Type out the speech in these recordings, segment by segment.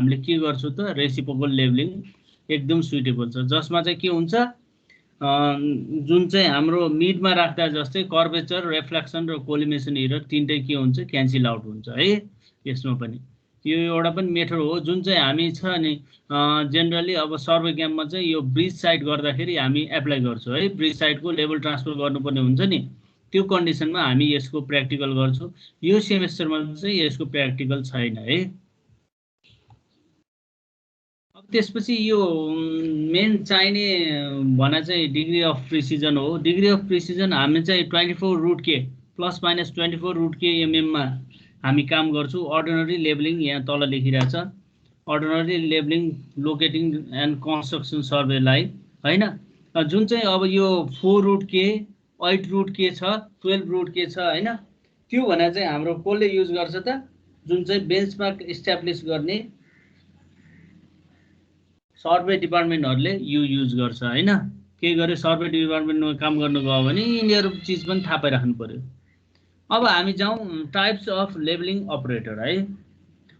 हामीले के गर्छौँ त रेसिप्रोकल लेभलिङ एकदम सुइटेबल छ, जसमा चाहिँ के हुन्छ जुन चाहिँ हाम्रो मिडमा राख्दा जस्तै कर्वेचर, रिफ्लेक्सन र कोलिमेसन एरर तीनटै के हुन्छ क्यान्सल आउट हुन्छ है। यसमा पनि यो एउटा पनि मेथड हो जुन चाहिँ हामी छ नि जेनरली अब सर्वे क्याम्पमा चाहिँ यो ब्रिज साइड गर्दाखेरि हामी एप्लाई गर्छौँ है। ब्रिज साइडको लेभल ट्रान्सफर गर्नुपर्ने हुन्छ नि, त्यो कन्डिसनमा हामी यसको प्र्याक्टिकल गर्छौँ। यो सेमेस्टरमा चाहिँ यसको प्र्याक्टिकल छैन है। अब त्यसपछि यो मेन चाहिने भना चाहिँ डिग्री अफ प्रिसिजन हो। डिग्री अफ प्रिसिजन हामी चाहिँ 24 रुट के प्लस माइनस 24 रुट के एमएममा हामी काम गर्छौँ। अर्डिनरी लेबलिङ यहाँ तल लेखिरहेको छ, अर्डिनरी लेबलिङ लोकेटिङ एन्ड कन्स्ट्रक्सन सर्वेलाई होइन। जुन चाहिँ अब यो 4 रुट के 8 रुट के छ 12 रुट के छ होइन, त्यो भने चाहिँ हाम्रो कसले युज गर्छ त, जुन चाहिँ बेन्चमार्क इस्टाब्लिस गर्ने सर्वे डिपार्टमेन्टहरूले यो युज गर्छ होइन। केही गरे सर्वे डिपार्टमेन्टमा काम गर्नु गयो भने यिनीहरू चिज पनि थाहा पाइराख्नु पर्यो। अब हामी जाउँ टाइप्स अफ लेबलिङ अपरेटर है,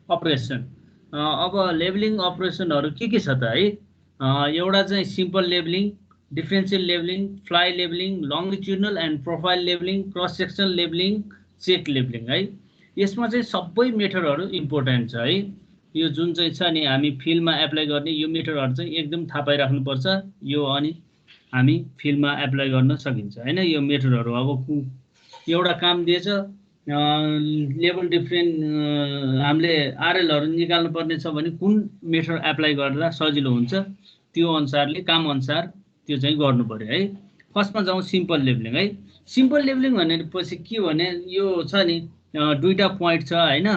अपरेसन। अब लेबलिङ अपरेसनहरू के छ त है। एउटा चाहिँ simple labelling, differential labelling, fly labelling, longitudinal and profile labelling, cross section labelling, check labelling है। यसमा चाहिँ सबै मेथडहरू इम्पोर्टेन्ट छ है। यो जुन चाहिँ छ नि हामी फिल्डमा एप्लाई गर्ने यो मेथडहरू चाहिँ एकदम थाहा पाइराख्नुपर्छ यो, अनि हामी फिल्डमा एप्लाई गर्न सकिन्छ होइन। यो मेथडहरू अब एउटा काम दिएछ लेभल डिफ्रेन्ट हामीले आरएलहरू निकाल्नु पर्ने छ भने कुन मेथड एप्लाई गर्दा सजिलो हुन्छ त्यो अनुसारले काम अनुसार त्यो चाहिँ गर्नु पर्यो है। फर्स्टमा जाउँ सिम्पल लेबलिङ है। सिम्पल लेबलिङ भनेपछि के भने यो छ नि दुईटा पोइन्ट छ होइन,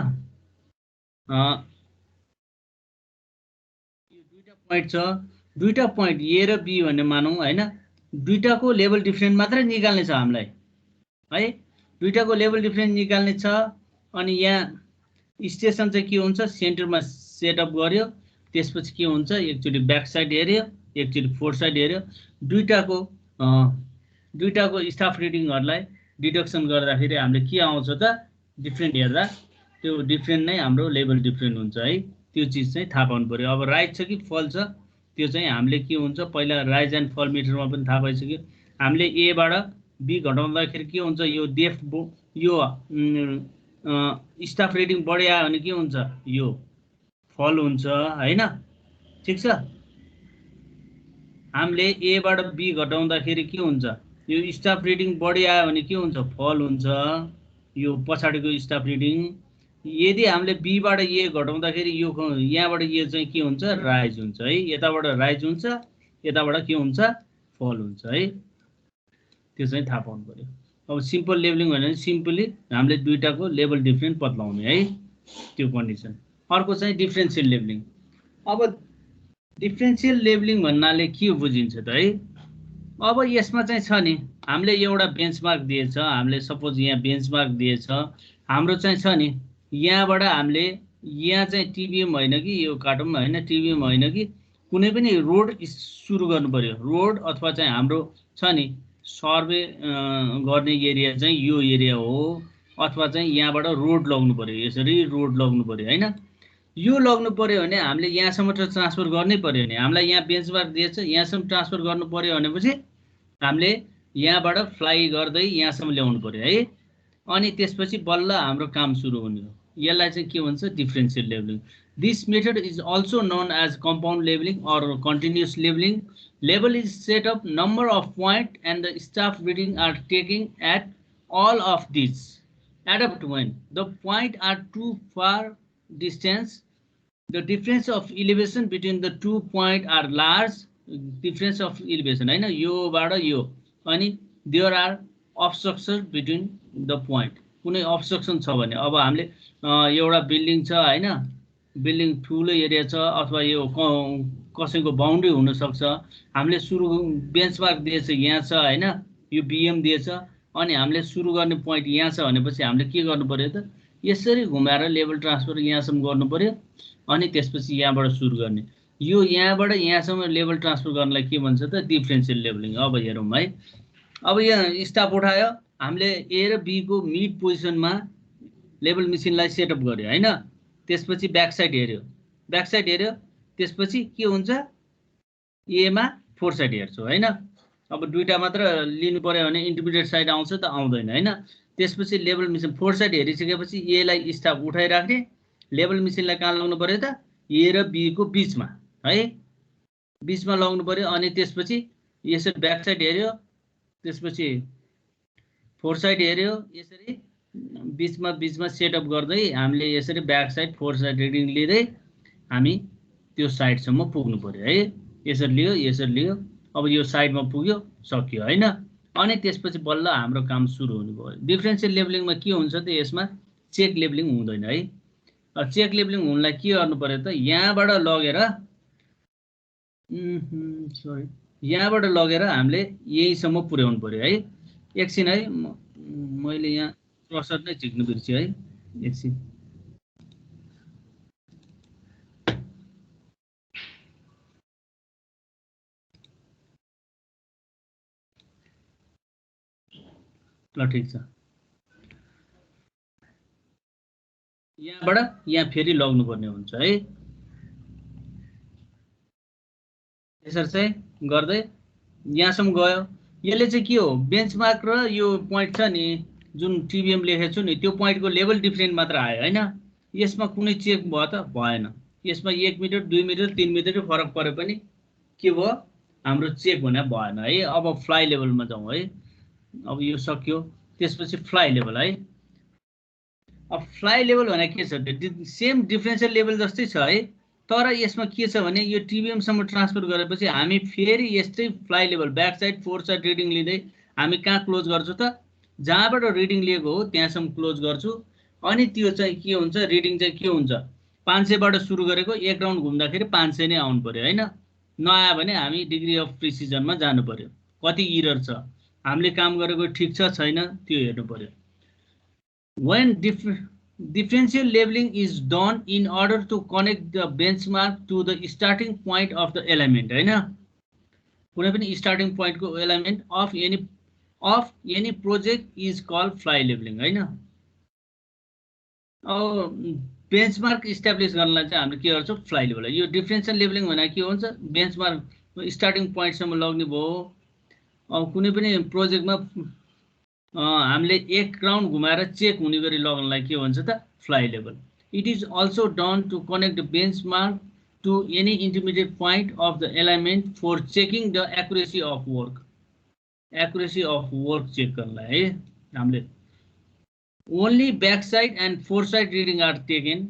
दुईटा पोइन्ट ए र बी भन्ने मानौँ होइन। दुईटाको लेभल डिफ्रेन्ट मात्रै निकाल्ने छ हामीलाई है, दुईटाको लेभल डिफ्रेन्ट निकाल्ने छ। अनि यहाँ स्टेसन चाहिँ के हुन्छ सेन्टरमा सेटअप गर्यो, त्यसपछि के हुन्छ एकचोटि ब्याक साइड हेऱ्यो एकचोटि फोर साइड हेऱ्यो। दुईटाको स्टाफ रिडिङहरूलाई डिडक्सन गर्दाखेरि हामीले के आउँछ त डिफ्रेन्ट हेर्दा त्यो डिफ्रेन्ट नै हाम्रो लेभल डिफ्रेन्ट हुन्छ है। त्यो चिज चाहिँ थाहा पाउनु पर्यो। अब राइट छ कि फल छ त्यो चाहिँ हामीले के हुन्छ पहिला राइज एन्ड फल मिटरमा पनि थाहा भइसक्यो। हामीले एबाट बी घटाउँदाखेरि के हुन्छ यो डेफ यो स्टाफ रेटिङ बढी आयो भने के हुन्छ यो फल हुन्छ होइन, ठिक छ। हामीले एबाट बी घटाउँदाखेरि के हुन्छ यो स्टाफ रेटिङ बढी आयो भने के हुन्छ फल हुन्छ यो पछाडिको स्टाफ रेटिङ। यदि हामीले बीबाट ए घटाउँदाखेरि यो यहाँबाट ए चाहिँ के हुन्छ राइज हुन्छ है, यताबाट राइज हुन्छ यताबाट के हुन्छ फल हुन्छ है। त्यो चाहिँ थाहा पाउनु पर्यो। अब सिम्पल लेबलिङ भने सिम्पली हामीले दुईटाको लेभल डिफ्रेन्ट पत्लाउने है त्यो कन्डिसन। अर्को चाहिँ डिफरेन्सियल लेबलिङ। अब डिफरेन्सियल लेबलिङ भन्नाले के बुझिन्छ त है। अब यसमा चाहिँ छ नि हामीले एउटा बेन्चमार्क दिएछ, हामीले सपोज यहाँ बेन्चमार्क दिएछ हाम्रो चाहिँ छ नि यहाँबाट हामीले यहाँ चाहिँ टिबिएम होइन कि यो काटौँ होइन टिबिएम होइन कि कुनै पनि रोड सुरु गर्नु पर्यो। रोड अथवा चाहिँ हाम्रो छ नि सर्वे गर्ने एरिया चाहिँ यो एरिया हो, अथवा चाहिँ यहाँबाट रोड लग्नु पर्यो, यसरी रोड लग्नु पर्यो होइन। यो लग्नु पर्यो भने हामीले यहाँसम्म ट्रान्सफर गर्नै पर्यो भने हामीलाई यहाँ बेन्चमार्क दिएछ यहाँसम्म ट्रान्सफर गर्नु पर्यो भनेपछि हामीले यहाँबाट फ्लाइ गर्दै यहाँसम्म ल्याउनु पर्यो है। अनि त्यसपछि बल्ल हाम्रो काम सुरु हुने हो। यसलाई चाहिँ के भन्छ differential labelling. This method is also known as compound labelling or continuous labelling. Label is set up number of point and the staff reading are taken at all of these. Adapt when the point are too far distance, the difference of elevation between the 2 point are large. Difference of elevation है ना यो बाड़ा यो अनि there are obstructions between the point. कुनै obstruction छ भने अब हामीले एउटा बिल्डिङ छ हैन, बिल्डिङ ठुलो एरिया छ अथवा यो कसैको बाउन्ड्री हुन सक्छ। हामीले सुरु बेन्चमार्क दिएछ यहाँ छ हैन, यो बीएम दिएछ अनि हामीले सुरु गर्ने पोइन्ट यहाँ छ भनेपछि हामीले के गर्नु पर्यो त यसरी घुमाएर लेभल ट्रान्सफर यहाँसम्म गर्नु पर्यो अनि त्यसपछि यहाँबाट सुरु गर्ने। यो यहाँबाट यहाँसम्म लेभल ट्रान्सफर गर्नलाई के भन्छ त डिफरेन्सियल लेभलिङ। अब हेरौँ है। अब यहाँ स्टाफ उठायो हामीले ए र बी को मिड पोजिसनमा लेभल मेसिनलाई सेटअप गर्यो हैन, त्यसपछि ब्याक साइड हेर्यो ब्याक साइड हेऱ्यो, त्यसपछि के हुन्छ, एमा फोर साइड हेर्छु होइन। अब दुईटा मात्र लिनु पर्यो भने इन्टरमिडिएट साइड आउँछ त आउँदैन होइन। त्यसपछि लेभल मेसिन फोर साइड हेरिसकेपछि एलाई स्टाफ उठाइराख्ने, लेभल मेसिनलाई कहाँ लाउनु पर्यो त, ए र बी को बिचमा है, बिचमा लाउनु पर्यो। अनि त्यसपछि यसरी ब्याक साइड हेऱ्यो, त्यसपछि फोर साइड हेऱ्यो, यसरी बिचमा बिचमा सेटअप गर्दै हामीले यसरी back side four side reading लिँदै हामी त्यो साइडसम्म पुग्नु पर्यो है। यसरी लियो, यसरी लियो, अब यो साइडमा पुग्यो, सक्यो होइन। अनि त्यसपछि बल्ल हाम्रो काम सुरु हुनुभयो। डिफरेन्सियल लेभलिङमा के हुन्छ त, यसमा चेक लेभलिङ हुँदैन है। चेक लेभलिङ हुनलाई के गर्नु पर्यो त, यहाँबाट लगेर सरी यहाँबाट लगेर हामीले यहीसम्म पुर्याउनु पर्यो है। एकछिन है, मैले यहाँ कर्सर नै झिक्नु बिर्सेँ है, एकछिन। ल ठिक छ, यहाँबाट यहाँ फेरि लग्नुपर्ने हुन्छ है। यसरी चाहिँ गर्दै यहाँसम्म गयो। यसले चाहिँ के हो, बेन्चमार्क र यो पोइन्ट छ नि जुन टिबिएम लेखेको छु नि, त्यो पोइन्टको लेभल डिफ्रेन्ट मात्र आयो होइन। यसमा कुनै चेक भयो त भएन। यसमा 1 मिटर 2 मिटर 3 मिटर फरक परे पनि के भयो, हाम्रो चेक हुने भएन है। अब फ्लाइ लेभलमा जाउँ है। अब यो सक्यो, त्यसपछि फ्लाइ लेभल है। अब फ्लाइ लेभल भने के छ, सेम डिफरेन्सियल लेभल जस्तै छ है, तर यसमा के छ भने यो टिबिएमसम्म ट्रान्सफर गरेपछि हामी फेरि यस्तै fly level back side four side reading लिँदै हामी कहाँ क्लोज गर्छु त, जहाँबाट रिडिङ लिएको हो त्यहाँसम्म क्लोज गर्छु। अनि त्यो चाहिँ के हुन्छ, रिडिङ चाहिँ के हुन्छ, 500बाट सुरु गरेको एक राउन्ड घुम्दाखेरि 500 नै आउनु पर्यो होइन। नआयो भने हामी डिग्री अफ प्रिसिजनमा जानु पर्यो, कति इरर छ, हामीले काम गरेको ठिक छ छैन त्यो हेर्नु पर्यो। When differential leveling is done in order to connect the benchmark to the starting point of the element होइन, कुनै पनि स्टार्टिङ पोइन्टको element of any project is called fly levelling होइन। अब बेन्चमार्क इस्टाब्लिस गर्नलाई चाहिँ हामीले के गर्छौँ, फ्लाइ लेभल। यो डिफरेन्सियल लेभलिङ भने के हुन्छ, बेन्चमार्क स्टार्टिङ पोइन्टसम्म लग्ने भयो। अब कुनै पनि प्रोजेक्टमा हामीले एक राउन्ड घुमाएर चेक हुने गरी लगनलाई के भन्छ त, fly level. It is also done to connect the benchmark to any intermediate point of the element for checking the accuracy of work. Accuracy of work check गर्नलाई है हामीले only back side and fore side reading are taken.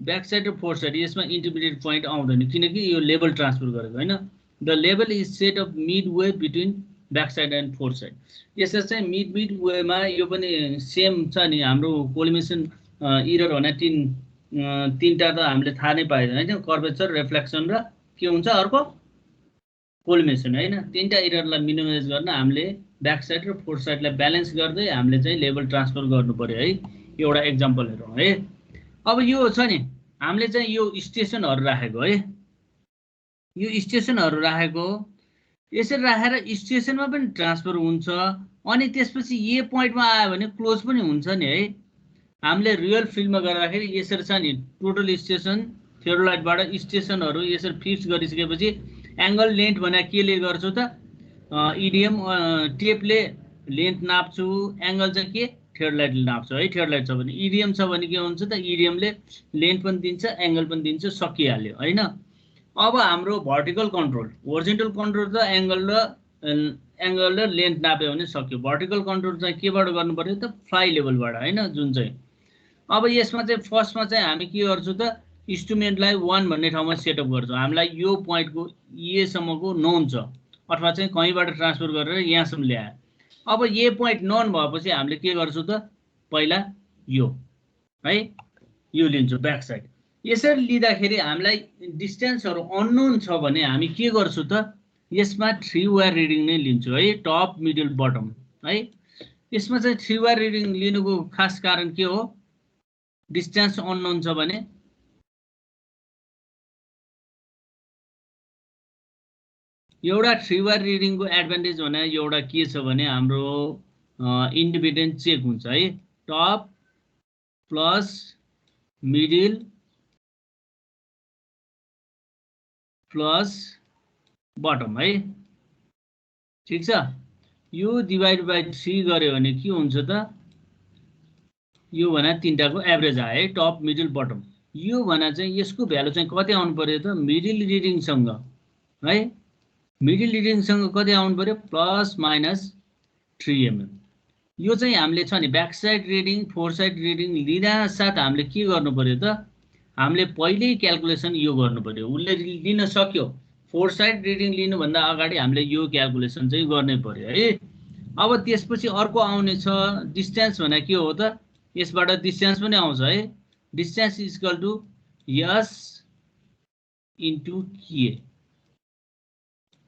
Back side र fore side यसमा intermediate point आउँदैन, किनकि यो level transfer गरेको होइन। The level is set of mid way between back side and fore side. यसरी चाहिँ मिड वेमा यो पनि सेम छ नि, हाम्रो कोलिमेसन इरर भने तीनटा त हामीले थाहा नै पाएन होइन, कर्वेचर, रिफ्लेक्सन र के हुन्छ अर्को कोलिमेसन होइन। तीनटा इररलाई मिनिमाइज गर्न हामीले ब्याक साइड र फोर साइडलाई ब्यालेन्स गर्दै हामीले चाहिँ लेभल ट्रान्सफर गर्नु पर्यो है। एउटा एक्जाम्पल हेरौँ है। अब यो छ नि, हामीले चाहिँ यो स्टेसनहरू राखेको है, यो स्टेसनहरू राखेको, यसरी राखेर स्टेसनमा पनि ट्रान्सफर हुन्छ। अनि त्यसपछि ए पोइन्टमा आयो भने क्लोज पनि हुन्छ नि है। हामीले रियल फिल्डमा गर्दाखेरि यसरी छ नि, टोटल स्टेसन थियोडोलाइटबाट स्टेसनहरू यसरी फिक्स गरिसकेपछि एङ्गल लेन्थ भने केले गर्छु त, इडिएम टेपले लेन्थ नाप्छु, एङ्गल चाहिँ के थियोडोलाइटले नाप्छु है। थियोडोलाइट छ भने, इडिएम छ भने के हुन्छ त, इडिएमले लेन्थ पनि दिन्छ एङ्गल पनि दिन्छ, सकिहाल्यो होइन। अब हाम्रो भर्टिकल कन्ट्रोल, होरिजेन्टल कन्ट्रोल त एङ्गल र लेन्थ नाप्यो भने सक्यो। भर्टिकल कन्ट्रोल चाहिँ केबाट गर्नु पर्यो त, फ्लाइ लेभलबाट होइन, जुन चाहिँ अब यसमा चाहिँ फर्स्टमा चाहिँ हामी के गर्छौँ त, इन्स्ट्रुमेन्टलाई 1 भन्ने ठाउँमा सेटअप गर्छौँ। हामीलाई यो पोइन्टको एसम्मको नोन छ, अथवा चाहिँ कहीँबाट ट्रान्सफर गरेर यहाँसम्म ल्यायो। अब ए पोइन्ट नोन भएपछि हामीले के गर्छौँ त, पहिला यो है, यो लिन्छौँ ब्याक साइड। यसरी लिँदाखेरि हामीलाई डिस्टेन्सहरू अननोन छ भने हामी के गर्छौँ त, यसमा 3 वायर रिडिङ नै लिन्छु है, टप मिडल बटम है। यसमा चाहिँ 3 वायर रिडिङ लिनुको खास कारण के हो, डिस्टेन्स अननोन छ भने एउटा 3 वायर रिडिङको एडभान्टेज भने एउटा के छ भने हाम्रो इन्डिपेन्डेन्ट चेक हुन्छ है, top plus middle plus bottom है। ठिक छ, यो डिभाइड बाई 3 गर्यो भने के हुन्छ त, यो भने तीनटाको एभरेज आयो है, टप मिडल बटम। यो भने चाहिँ यसको भ्यालु चाहिँ कति आउनु पर्यो त, मिडल रिडिङसँग है, मिडल रिडिङसँग कति आउनु पर्यो, प्लस माइनस 3 mm। यो चाहिँ हामीले छ नि back side reading four side reading लिँदा साथ हामीले के गर्नु पर्यो त, हामीले पहिल्यै क्याल्कुलेसन यो गर्नु पर्यो। उसले लिन सक्यो फोर साइड रिडिङ लिनुभन्दा अगाडि हामीले यो क्याल्कुलेसन चाहिँ गर्नै पर्यो है। अब त्यसपछि अर्को आउने छ डिस्टेन्स भने के हो त, यसबाट डिस्टेन्स पनि आउँछ है, distance is equal to S into K.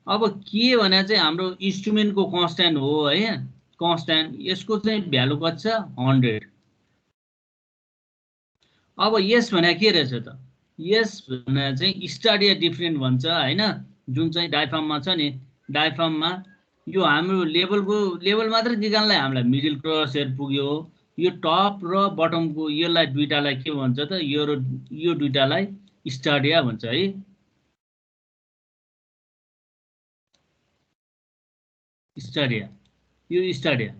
अब के भने चाहिँ हाम्रो इन्स्ट्रुमेन्टको कन्स्ट्यान्ट हो है, कन्स्ट्यान्ट, यसको चाहिँ भ्यालु कति छ 100। अब यस भने के रहेछ त, यस भने चाहिँ स्टाडिया डिफरेन्ट भन्छ हैन, जुन चाहिँ डायफ्राममा छ नि, डायफ्राममा यो हाम्रो लेभल मात्र निकाल्नलाई हामीलाई मिडल क्रस हेयर पुग्यो। यो टप र बटमको यसलाई दुईटालाई के भन्छ त, यो दुईटालाई स्टाडिया भन्छ है। स्टाडिया, यो स्टाडिया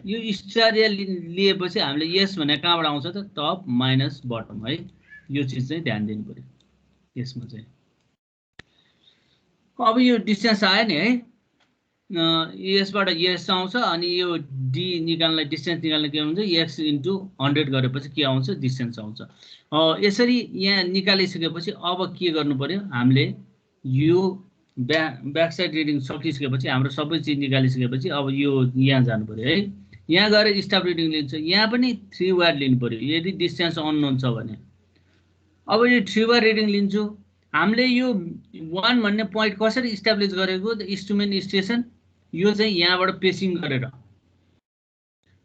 यो स्टाडिया लिएपछि हामीले यस भने कहाँबाट आउँछ त, टप माइनस बटम है। यो चिज चाहिँ ध्यान दिनु पर्यो यसमा चाहिँ। अब यो डिस्टेन्स आयो नि है, यसबाट यस आउँछ अनि यो डी निकाल्नलाई डिस्टेन्स निकाल्न के हुन्छ, एक्स इन्टु 100 गरेपछि के आउँछ, डिस्टेन्स आउँछ। यसरी यहाँ निकालिसकेपछि अब के गर्नु पर्यो, हामीले यो ब्याक साइड रिडिङ सकिसकेपछि हाम्रो सबै चिज निकालिसकेपछि अब यो यहाँ जानु पर्यो है। यहाँ गएर स्टाफ रिडिङ लिन्छ, यहाँ पनि 3 वायर लिनु पर्यो यदि डिस्टेन्स अननोन छ भने। अब यो 3 वायर रिडिङ लिन्छु, हामीले यो 1 भन्ने पोइन्ट कसरी इस्टाब्लिस गरेको त, इन्स्ट्रुमेन्ट स्टेसन यो चाहिँ यहाँबाट पेसिङ गरेर।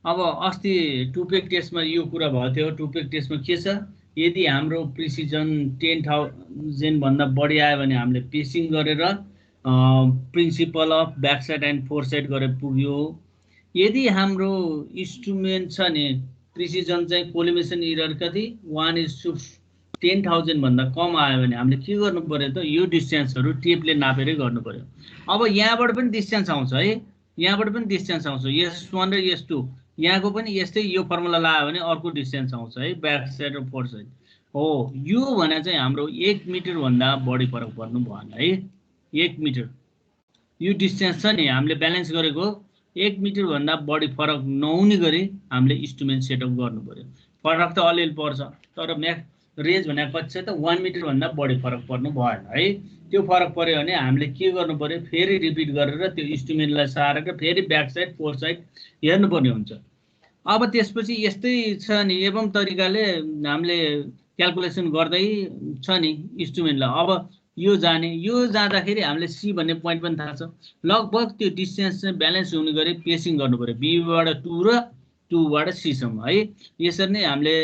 अब अस्ति टुपेक टेस्टमा यो कुरा भएको थियो, टुपेक टेस्टमा के छ, यदि हाम्रो प्रिसिजन 10,000 भन्दा बढी आयो भने हामीले पेसिङ गरेर principal of back side and fore side गरेर पुग्यो। यदि हाम्रो इन्स्ट्रुमेन्ट छ नि प्रिसिजन चाहिँ कोलिमेसन इरर कति 1:10,000 भन्दा कम आयो भने हामीले के गर्नु पर्यो त, यो डिस्टेन्सहरू टेपले नापेरै गर्नु पर्यो। अब यहाँबाट पनि डिस्टेन्स आउँछ है, यहाँबाट पनि डिस्टेन्स आउँछ, S1 र S2 यहाँको पनि यस्तै यो फर्मुला लगायो भने अर्को डिस्टेन्स आउँछ है, ब्याक साइड र फोर साइड हो। यो भने चाहिँ हाम्रो 1 मिटर भन्दा बढी फरक पर्नु भएन है, 1 मिटर यो डिस्टेन्स छ नि हामीले ब्यालेन्स गरेको, 1 मिटर भन्दा बढी फरक नहुने गरी हामीले इन्स्ट्रुमेन्ट सेटअप गर्नु पर्यो। फरक त अलिअलि पर्छ तर म्याक्स रेन्ज भनेको कति छ त, 1 मिटर भन्दा बढी फरक पर्नु भएन है। त्यो फरक पर्यो भने हामीले के गर्नु पर्यो, फेरि रिपिट गरेर त्यो इन्स्ट्रुमेन्टलाई सारेर फेरि ब्याक साइड फोर साइड हेर्नुपर्ने हुन्छ। अब त्यसपछि यस्तै छ नि एवं तरिकाले हामीले क्याल्कुलेसन गर्दै छ नि इन्स्ट्रुमेन्टलाई। अब यो जाने, यो जाँदाखेरि हामीले सी भन्ने पोइन्ट पनि थाहा छ, लगभग त्यो डिस्टेन्स चाहिँ ब्यालेन्स हुने गरी पेसिङ गर्नु पर्यो, बीबाट 2 र 2बाट C सम्म है। यसरी नै हामीले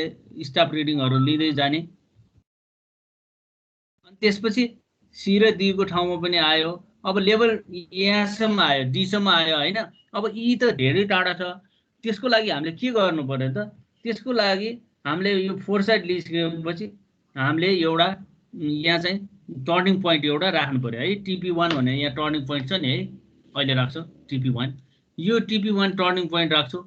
स्टाफ रिडिङहरू लिँदै जाने। अनि त्यसपछि C र D को ठाउँमा पनि आयो। अब लेभल यहाँसम्म आयो, D सम्म आयो हैन। अब E त धेरै टाढा छ, त्यसको लागि हामीले के गर्नु पर्यो त, त्यसको लागि हामीले यो फोर साइड लिइसकेपछि हामीले एउटा यहाँ चाहिँ टर्निङ पोइन्ट एउटा राख्नु पर्यो है। TP1 भने यहाँ टर्निङ पोइन्ट छ नि है, अहिले राख्छु TP1, यो TP1 टर्निङ पोइन्ट राख्छु।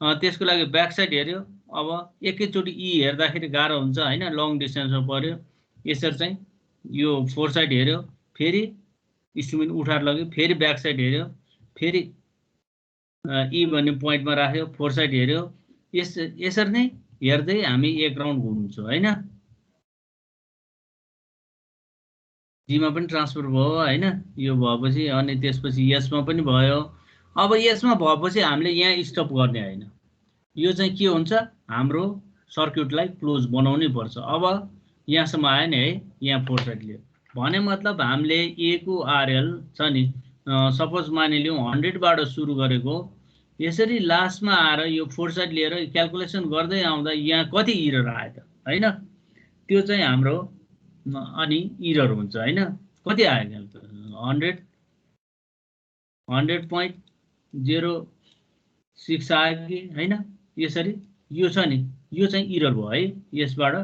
त्यसको लागि ब्याक साइड हेर्यो, अब एकैचोटि E हेर्दाखेरि गाह्रो हुन्छ हैन, लङ डिस्टेन्समा पर्यो। यसरी चाहिँ यो फोर साइड हेर्यो, फेरि इन्स्ट्रुमेन्ट उठाएर लग्यो, फेरि ब्याक साइड हेर्यो, फेरि E भन्ने पोइन्टमा राख्यो, फोर साइड हेर्यो। यसरी नै हेर्दै हामी एक राउन्ड घुम्छौँ हैन। जीमा पनि ट्रान्सफर भयो हैन, यो भएपछि अनि त्यसपछि यसमा पनि भयो। अब यसमा भएपछि हामीले यहाँ स्टप गर्ने हैन, यो चाहिँ के हुन्छ, हाम्रो सर्क्युटलाई क्लोज बनाउनै पर्छ। अब यहाँसम्म आयो नि है, यहाँ फोर साइड लियो भने मतलब हामीले A को RL छ नि, सपोज मानिलिउँ 100बाट सुरु गरेको, यसरी लास्टमा आएर यो फोर साइड लिएर क्याल्कुलेसन गर्दै आउँदा यहाँ कति इरर आयो त हैन, त्यो चाहिँ हाम्रो अनि इरर हुन्छ हैन। कति आयो त 100.06 आयो कि हैन। यसरी यो छ नि, यो चाहिँ इरर भयो है, यसबाट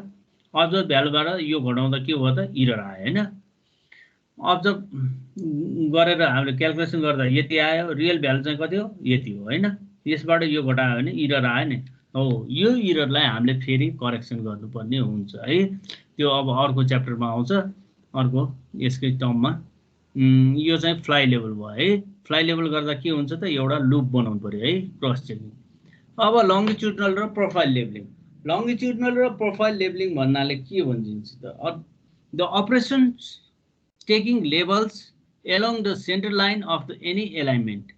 अब्जर्भ भ्यालुबाट यो घटाउँदा के भयो त, इरर आयो हैन। अब्जर्भ गरेर हामीले क्याल्कुलेसन गर्दा यति आयो, रियल भ्यालु चाहिँ कति हो, यति हो हैन। यसबाट यो घटायो भने इरर आयो नि। हो, यो इररलाई हामीले फेरि करेक्सन गर्नुपर्ने हुन्छ है। त्यो अब अर्को च्याप्टरमा आउँछ, अर्को यसकै टर्ममा। यो चाहिँ फ्लाइ लेभल भयो है। फ्लाइ लेभल गर्दा के हुन्छ त, एउटा लुप बनाउनु पर्यो है, क्रस चेकिङ। अब लङ्गिट्युडनल र प्रोफाइल लेभलिङ। लङ्गिट्युडनल र प्रोफाइल लेभलिङ भन्नाले के भनिन्छ त, the operations taking labels along the center line of any alignment,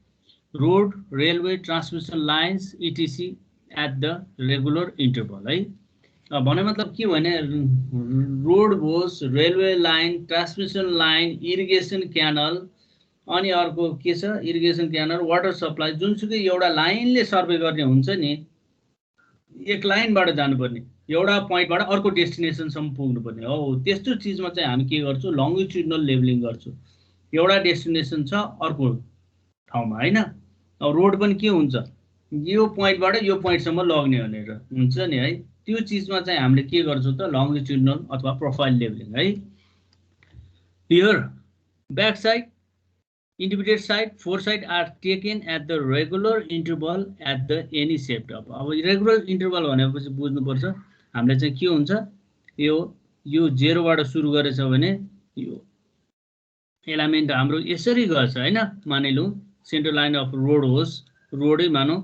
road, railway, transmission lines, etc. at the regular interval है। भने मतलब के भने, रोड होस्, railway line, transmission line, irrigation canal, अनि अर्को के छ, इरिगेसन क्यानल, वाटर सप्लाई, जुनसुकै एउटा लाइनले सर्वे गर्ने हुन्छ नि, एक लाइनबाट जानुपर्ने, एउटा पोइन्टबाट अर्को डेस्टिनेसनसम्म पुग्नुपर्ने हो। त्यस्तो चिजमा चाहिँ हामी के गर्छौँ, लङ्गिट्युडनल लेभलिङ गर्छौँ। एउटा डेस्टिनेसन छ अर्को ठाउँमा हैन। अब रोड पनि के हुन्छ, यो पोइन्टबाट यो पोइन्टसम्म लग्ने भनेर हुन्छ नि है। त्यो चिजमा चाहिँ हामीले के गर्छौँ त, लङ्गिट्युडनल अथवा प्रोफाइल लेभलिङ है। Here back side, intermediate side, foresight are taken at the regular interval at the any shape of। अब रेगुलर इन्टरभल भनेपछि बुझ्नुपर्छ हामीले चाहिँ के हुन्छ, यो 0 बाट सुरु गरेछ भने यो एलिमेन्ट हाम्रो यसरी गर्छ हैन। मानिलौँ सेन्टर लाइन अफ रोड होस्, रोडै मानौँ,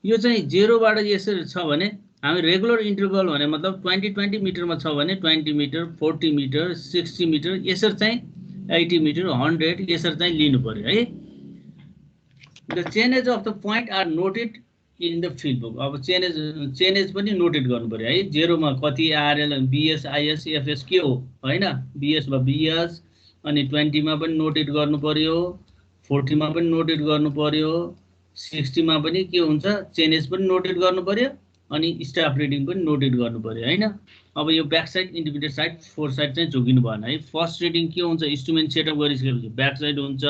यो चाहिँ 0 बाट यसरी छ भने हामी रेगुलर इन्टरभल भने मतलब 20 मिटरमा छ भने 20 मिटर, 40 मिटर, 60 मिटर, यसरी चाहिँ 80 मिटर, 100 यसरी चाहिँ लिनु पर्यो है। The changes of the point are noted in the field book. अब चेन्जेस पनि नोटेड गर्नु पर्यो है। 0 मा कति आरएल, बीएस, आईएस, एफएस के हो हैन, बीएस मा बीएस, अनि 20 मा पनि नोटेड गर्नु पर्यो, 40 मा पनि नोटेड गर्नु पर्यो, 60 मा पनि के हुन्छ, चेन्जेस पनि नोटेड गर्नु पर्यो, अनि स्टाफ रिडिङ पनि नोटेड गर्नु पर्यो हैन। अब यो back side, intermediate side, four side चाहिँ झुकिनु भएन है। फर्स्ट रिडिङ के हुन्छ, इन्स्ट्रुमेन्ट सेटअप गरिसकेपछि ब्याक साइड हुन्छ,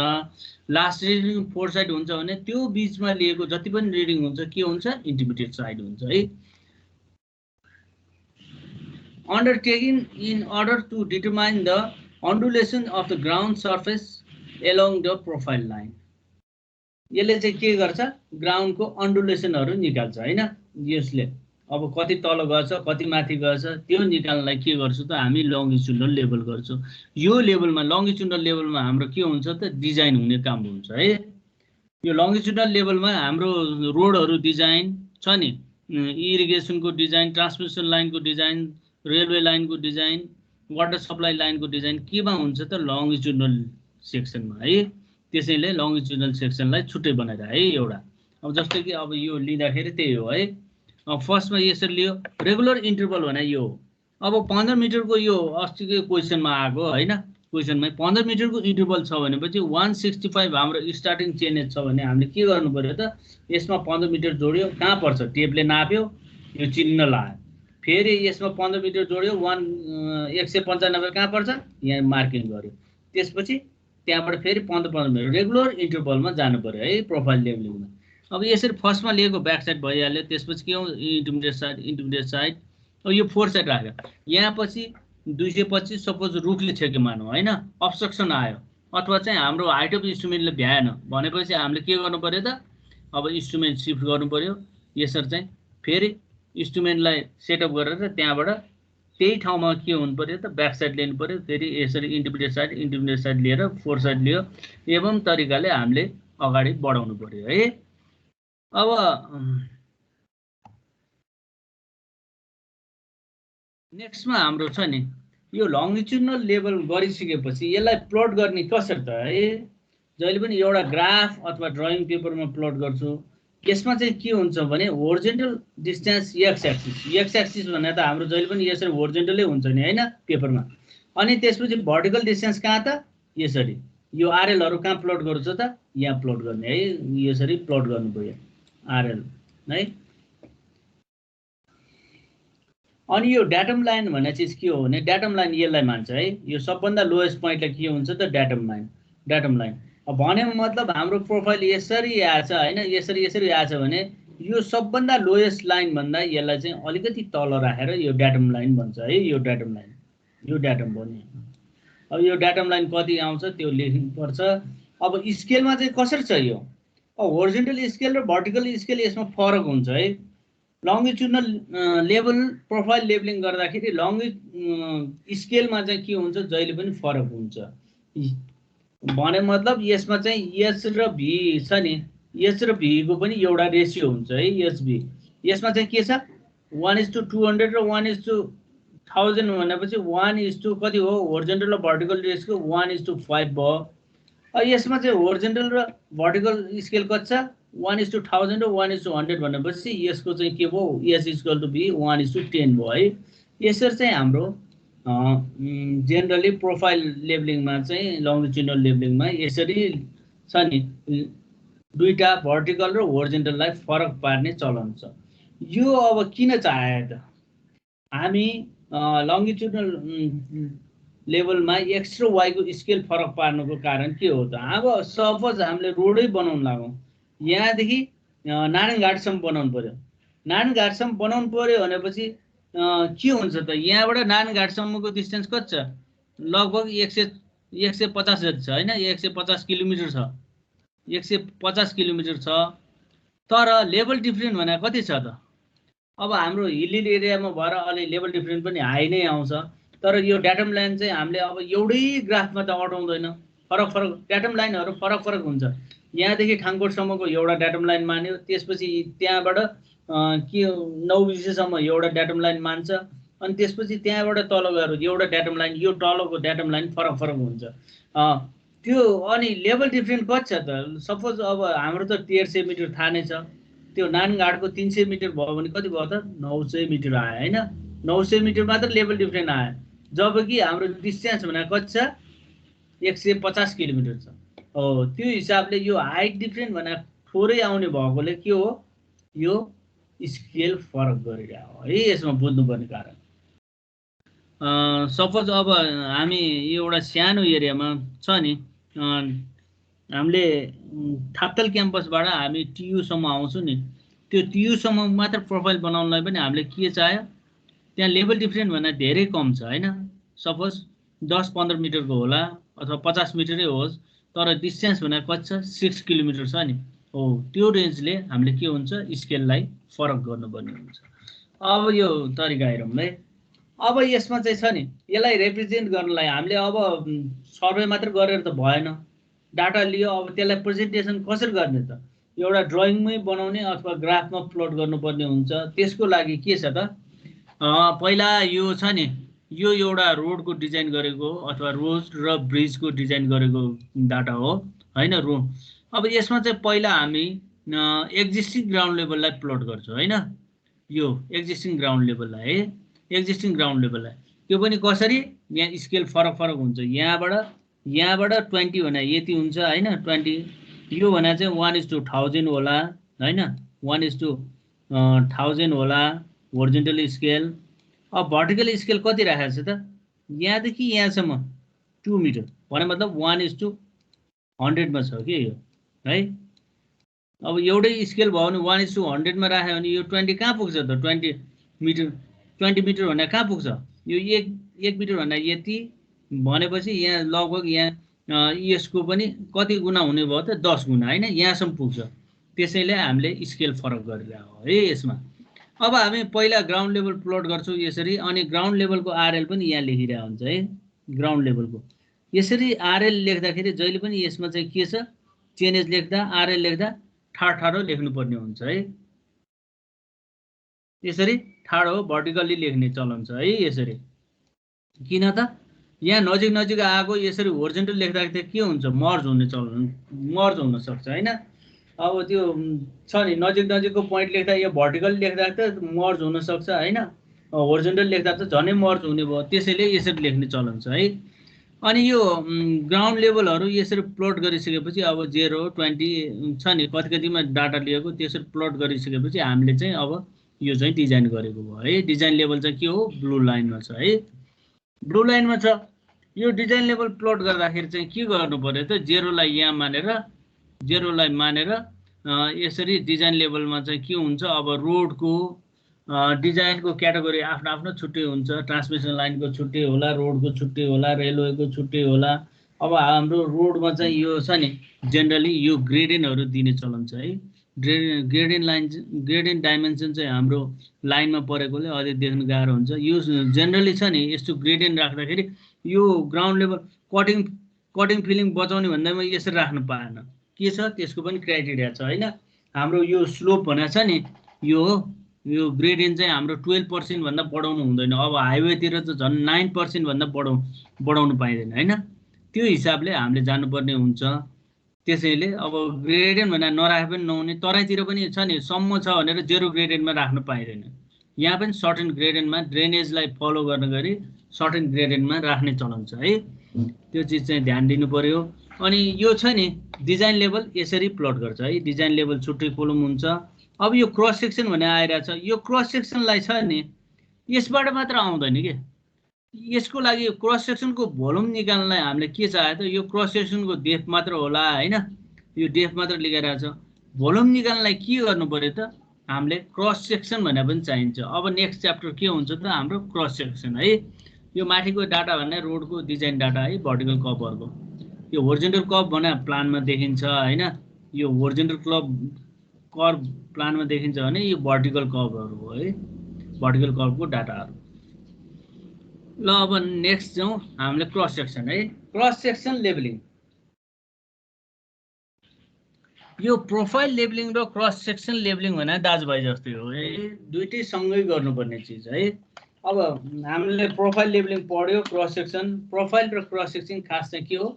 लास्ट रिडिङ फोर साइड हुन्छ भने त्यो बीचमा लिएको जति पनि रिडिङ हुन्छ के हुन्छ, इन्टरमिडिएट साइड हुन्छ है। Undertaking in order to determine the undulation of the ground surface along the profile line. यसले चाहिँ के गर्छ, ग्राउन्डको अन्डुलेसनहरू निकाल्छ हैन। यसले अब कति तल गएछ, कति माथि गएछ, त्यो निकाल्नलाई के गर्छौँ त, हामी लङ्गिट्युडनल लेभल गर्छौँ। यो लेभलमा, लङ्गिट्युडनल लेभलमा हाम्रो के हुन्छ त, डिजाइन हुने काम हुन्छ है। यो लङ्गिट्युडनल लेभलमा हाम्रो रोडहरू डिजाइन छ नि, इरिगेसनको डिजाइन, ट्रान्समिसन लाइनको डिजाइन, रेलवे लाइनको डिजाइन, वाटर सप्लाई लाइनको डिजाइन केमा हुन्छ त, लङ्गिट्युडनल सेक्सनमा है। त्यसैले लङ्गिट्युडनल सेक्सनलाई छुट्टै बनाएर है एउटा। अब जस्तै कि अब यो लिँदाखेरि त्यही हो है। फर्स्टमा यसरी लियो, रेगुलर इन्टरभल भने यो हो। अब 15 मिटरको यो अस्तिको क्वेसनमा आएको हैन, क्वेसनमै 15 मिटरको इन्टरभल छ भनेपछि 165 हाम्रो स्टार्टिङ चेन्जेस छ भने हामीले के गर्नु पर्यो त, यसमा 15 मिटर जोड्यो, कहाँ पर्छ, टेपले नाप्यो, यो चिन्ह लायो, फेरि यसमा 15 मिटर जोड्यो, 195 कहाँ पर्छ, यहाँ मार्किङ गर्यो, त्यसपछि त्यहाँबाट फेरि 15 मिटर रेगुलर इन्टरभलमा जानु पर्यो है प्रोफाइल लेभलिङमा। अब यसरी फर्स्टमा लिएको ब्याक साइड भइहाल्यो, त्यसपछि के हो, इन्टरमिडिएट साइड, इन्टरमिडिएट साइड। अब यो फोर साइड राख्यो, यहाँ पछि 225 सपोज रुखले छेक्यो मानौँ हैन, अब्स्ट्रक्सन आयो, अथवा चाहिँ हाम्रो हाइट अफ इन्स्ट्रुमेन्टले भ्याएन भनेपछि हामीले के गर्नु पर्यो त, अब इन्स्ट्रुमेन्ट सिफ्ट गर्नु पर्यो। यसरी चाहिँ फेरि इन्स्ट्रुमेन्टलाई सेटअप गरेर त्यहाँबाट त्यही ठाउँमा के हुनु पर्यो त, ब्याक साइड लिनु पर्यो, फेरि यसरी इन्टरमिडिएट साइड लिएर फोर साइड लियो, एवं तरिकाले हामीले अगाडि बढाउनु पर्यो है। अब नेक्स्टमा हाम्रो छ नि, यो लङ्गिट्युडनल लेभल गरिसकेपछि यसलाई प्लट गर्ने कसरी त है। जहिले पनि एउटा ग्राफ अथवा ड्रइङ पेपरमा प्लट गर्छु, यसमा चाहिँ के हुन्छ भने होरिजेन्टल डिस्टेन्स एक्स एक्सिस भने त हाम्रो जहिले पनि यसरी होरिजेन्टलै हुन्छ नि हैन पेपरमा। अनि त्यसपछि भर्टिकल डिस्टेन्स कहाँ त, यसरी यो आरएलहरू कहाँ प्लट गर्छ त, यहाँ प्लट गर्ने है, यसरी प्लट गर्नु पर्यो आरएल है। अनि यो डाटम लाइन भन्ने चिज के हो भने, डाटम लाइन यसलाई मान्छ है। यो सबभन्दा लोएस्ट पोइन्टलाई के हुन्छ त, डाटम लाइन। अब भने मतलब हाम्रो प्रोफाइल यसरी आछ हैन, यसरी आछ भने यो सबभन्दा लोएस्ट लाइन भन्दा यसलाई चाहिँ अलिकति तल राखेर यो डाटम लाइन भन्छ है। यो डाटम लाइन, यो डाटम भन्ने अब यो डाटम लाइन कति आउँछ त्यो लेख्नुपर्छ। अब स्केलमा चाहिँ कसरी छ यो, होरिजेन्टल स्केल र भर्टिकल स्केल यसमा फरक हुन्छ है। लङ्गिट्युडनल लेभल प्रोफाइल लेबलिङ गर्दाखेरि स्केलमा चाहिँ के हुन्छ, जहिले पनि फरक हुन्छ भने मतलब यसमा चाहिँ एच र भी छ नि, एच र भीको पनि एउटा रेसियो हुन्छ है, एचबी। यसमा चाहिँ के छ 1:200 र 1:1000 भनेपछि 1:, कति हो होरिजेन्टल र भर्टिकल रेसियो 1:5 भयो। यसमा चाहिँ होरिजेन्टल र भर्टिकल स्केल कति छ 1:1000 र 1:100 भनेपछि यसको चाहिँ के भयो, एच इक्वल टु भी 1:10 भयो है। यसरी चाहिँ हाम्रो जेनरली प्रोफाइल लेबलिङमा चाहिँ लङ्गिट्युडनल लेबलिङमा यसरी छ नि, दुईटा भर्टिकल र होरिजेन्टललाई फरक पार्ने चलन छ। यो अब किन चाहे त, हामी लङ्गिट्युडनल लेभलमा एक्स र वाईको स्केल फरक पार्नुको कारण के हो त, अब सपोज हामीले रोडै बनाउन लागौँ, यहाँदेखि नारायणघाटसम्म बनाउनु पर्यो, नारायणघाटसम्म बनाउनु पर्यो भनेपछि के हुन्छ त, यहाँबाट नारायणघाटसम्मको डिस्टेन्स कति छ, लगभग 150 जति छ होइन, 150 किलोमिटर छ, 150 किलोमिटर छ। तर लेभल डिफ्रेन्ट भने कति छ त, अब हाम्रो हिल एरियामा भएर अलि लेभल डिफ्रेन्ट पनि हाई नै आउँछ। तर यो डाटम लाइन चाहिँ हामीले अब एउटै ग्राफमा त अटाउँदैन, फरक फरक डाटम लाइनहरू फरक फरक हुन्छ। यहाँदेखि ठाङकोटसम्मको एउटा डाटम लाइन मान्यो, त्यसपछि त्यहाँबाट के 9 बिसेसम्म एउटा डाटम लाइन मान्छ, अनि त्यसपछि त्यहाँबाट तल गएर एउटा डाटम लाइन, यो तलको डाटम लाइन फरक फरक हुन्छ त्यो। अनि लेभल डिफ्रेन्ट कति छ त, सपोज अब हाम्रो त 1300 मिटर थाहा नै छ, त्यो नारायणघाटको 300 मिटर भयो भने कति भयो त 900 मिटर आयो होइन, 900 मिटर मात्र लेभल डिफ्रेन्ट आयो, जबकि हाम्रो डिस्टेन्स भने कति छ 150 किलोमिटर छ। हो त्यो हिसाबले यो हाइट डिफ्रेन्ट भने थोरै आउने भएकोले के हो, यो स्केल फरक गरिरहेको है, यसमा बुझ्नुपर्ने कारण। सपोज अब हामी एउटा सानो एरियामा छ नि, हामीले थाप्तल क्याम्पसबाट हामी टियुसम्म आउँछौँ नि, त्यो टियुसम्म मात्र प्रोफाइल बनाउनलाई पनि हामीले के चाह्यो, त्यहाँ लेभल डिफ्रेन्ट भन्दा धेरै कम छ होइन, सपोज 10-15 मिटरको होला अथवा 50 मिटरै होस्, तर डिस्टेन्स भने कति छ 6 किलोमिटर छ नि। हो त्यो रेन्जले हामीले के हुन्छ, स्केललाई फरक गर्नुपर्ने हुन्छ। अब यो तरिका हेरौँ है। अब यसमा चाहिँ छ नि, यसलाई रिप्रेजेन्ट गर्नलाई हामीले अब सर्वे मात्र गरेर त भएन, डाटा लियो, अब त्यसलाई प्रेजेन्टेसन कसरी गर्ने त, एउटा ड्रइङमै बनाउने अथवा ग्राफमा प्लट गर्नुपर्ने हुन्छ। त्यसको लागि के छ त, पहिला यो छ नि, यो एउटा रोडको डिजाइन गरेको अथवा रोड र ब्रिजको डिजाइन गरेको डाटा हो होइन रोड। अब यसमा चाहिँ पहिला हामी एक्जिस्टिङ ग्राउन्ड लेभललाई प्लट गर्छौँ होइन, यो एक्जिस्टिङ ग्राउन्ड लेभललाई है, एक्जिस्टिङ ग्राउन्ड लेभललाई त्यो पनि कसरी, यहाँ स्केल फरक फरक हुन्छ। यहाँबाट 20 भने यति हुन्छ होइन, 20 यो भने चाहिँ 1:1000 होला होइन, 1:1000 होला होरिजेन्टल स्केल। अब भर्टिकल स्केल कति राखेको छ त, यहाँदेखि यहाँसम्म 2 मिटर भने मतलब 1:100 मा छ कि यो है। अब एउटै स्केल भयो भने 1:100 मा राख्यो भने यो 20 कहाँ पुग्छ त, 20 मिटर भन्दा कहाँ पुग्छ, यो 1 मिटर भन्दा यति भनेपछि यहाँ लगभग यहाँ यसको पनि कति गुणा हुने भयो त 10 गुणा होइन, यहाँसम्म पुग्छ। त्यसैले हामीले स्केल फरक गरिरहेको हो है यसमा। अब हामी पहिला ग्राउन्ड लेभल प्लट गर्छौँ यसरी, अनि ग्राउन्ड लेभलको आरएल पनि यहाँ लेखिरहेको हुन्छ है, ग्राउन्ड लेभलको यसरी आरएल लेख्दाखेरि जहिले पनि यसमा चाहिँ के छ, चेनेज लेख्दा आरएल लेख्दा ठाडो लेख्नुपर्ने हुन्छ है, यसरी ठाडो भर्टिकल्ली लेख्ने चलन छ है यसरी। किन त यहाँ नजिक नजिक आएको यसरी होरिजेन्टल लेख्दाखेरि के हुन्छ, मर्ज हुने चलन, मर्ज हुन सक्छ होइन। अब त्यो छ नि नजिक नजिकको पोइन्ट लेख्दा यो भर्टिकल लेख्दा त मर्ज हुन सक्छ होइन, होरिजेन्टल लेख्दा त झनै मर्ज हुने भयो, त्यसैले यसरी लेख्ने चलन छ है। अनि यो ग्राउन्ड लेभलहरू यसरी प्लट गरिसकेपछि अब 0, 20 छ नि कति कतिमा डाटा लिएको, त्यसरी प्लट गरिसकेपछि हामीले चाहिँ अब यो चाहिँ डिजाइन गरेको भयो है। डिजाइन लेभल चाहिँ के हो, ब्लू लाइनमा छ है, ब्लू लाइनमा छ। यो डिजाइन लेभल प्लट गर्दाखेरि चाहिँ के गर्नु पर्यो त, 0 लाई यहाँ मानेर 0 लाई मानेर यसरी डिजाइन लेभलमा चाहिँ के हुन्छ, अब रोडको डिजाइनको क्याटेगोरी आफ्नो आफ्नो छुट्टै हुन्छ। ट्रान्समिसन लाइनको छुट्टै होला, रोडको छुट्टै होला, रेलवेको छुट्टै होला। अब हाम्रो रोडमा चाहिँ यो छ नि जेनरली यो ग्रेडेनहरू दिने चलन छ है। ग्रेडेन डाइमेन्सन चाहिँ हाम्रो लाइनमा परेकोले अझै देख्न गाह्रो हुन्छ। यो जेनरली छ नि यस्तो ग्रेडेन राख्दाखेरि यो ग्राउन्ड लेभल कटिङ फिलिङ बचाउने भन्दामा यसरी राख्नु पाएन। के छ त्यसको पनि क्राइटेरिया छ होइन। हाम्रो यो स्लोप भनेको छ नि यो ग्रेडियन्ट चाहिँ हाम्रो 12% भन्दा बढाउनु हुँदैन। अब हाइवेतिर त झन् 9% भन्दा बढाउनु पाइँदैन होइन। त्यो हिसाबले हामीले जानुपर्ने हुन्छ। त्यसैले अब ग्रेडियन्ट भनेर नराखे पनि नहुने, तराईतिर पनि छ नि सम्म छ भनेर 0 ग्रेडियन्टमा राख्नु पाइँदैन। यहाँ पनि सर्टेन ग्रेडियन्टमा ड्रेनेजलाई फलो गर्न गरी सर्टेन ग्रेडियन्टमा राख्ने चलन छ है। त्यो चिज चाहिँ ध्यान दिनु पर्यो। अनि यो छ नि डिजाइन लेभल यसरी प्लट गर्छ है। डिजाइन लेभल छुट्टै कोलम हुन्छ। अब यो क्रस सेक्सन भने आइरहेछ, यो क्रस सेक्सनलाई छ नि यसबाट मात्र आउँदैन के। यसको लागि क्रस सेक्सनको भोल्युम निकाल्नलाई हामीले के चाहे त यो क्रस सेक्सनको डेप्थ मात्र होला होइन। यो डेप्थ मात्र लेखिरहेको छ। भोल्युम निकाल्नलाई के गर्नु पर्यो त हामीले क्रस सेक्सन भने पनि चाहिन्छ। अब नेक्स्ट च्याप्टर के हुन्छ त हाम्रो क्रस सेक्सन है। यो माथिको डाटा भने रोडको डिजाइन डाटा है, भर्टिकल कर्भहरूको। यो होरिजेन्टल कर्भ भने प्लानमा देखिन्छ होइन। यो होरिजेन्टल कर्भ प्लानमा देखिन्छ भने यो भर्टिकल कर्भहरू हो है, भर्टिकल कर्भको डाटाहरू। ल अब नेक्स्ट जाउँ हामीले क्रस सेक्सन है। क्रस सेक्सन लेभलिङ, यो प्रोफाइल लेभलिङ र क्रस सेक्सन लेभलिङ भने दाजुभाइ जस्तै हो है, दुइटै सँगै गर्नुपर्ने चिज है। अब हामीले प्रोफाइल लेभलिङ पढ्यो, क्रस सेक्सन। प्रोफाइल र क्रस सेक्सन खास चाहिँ के हो,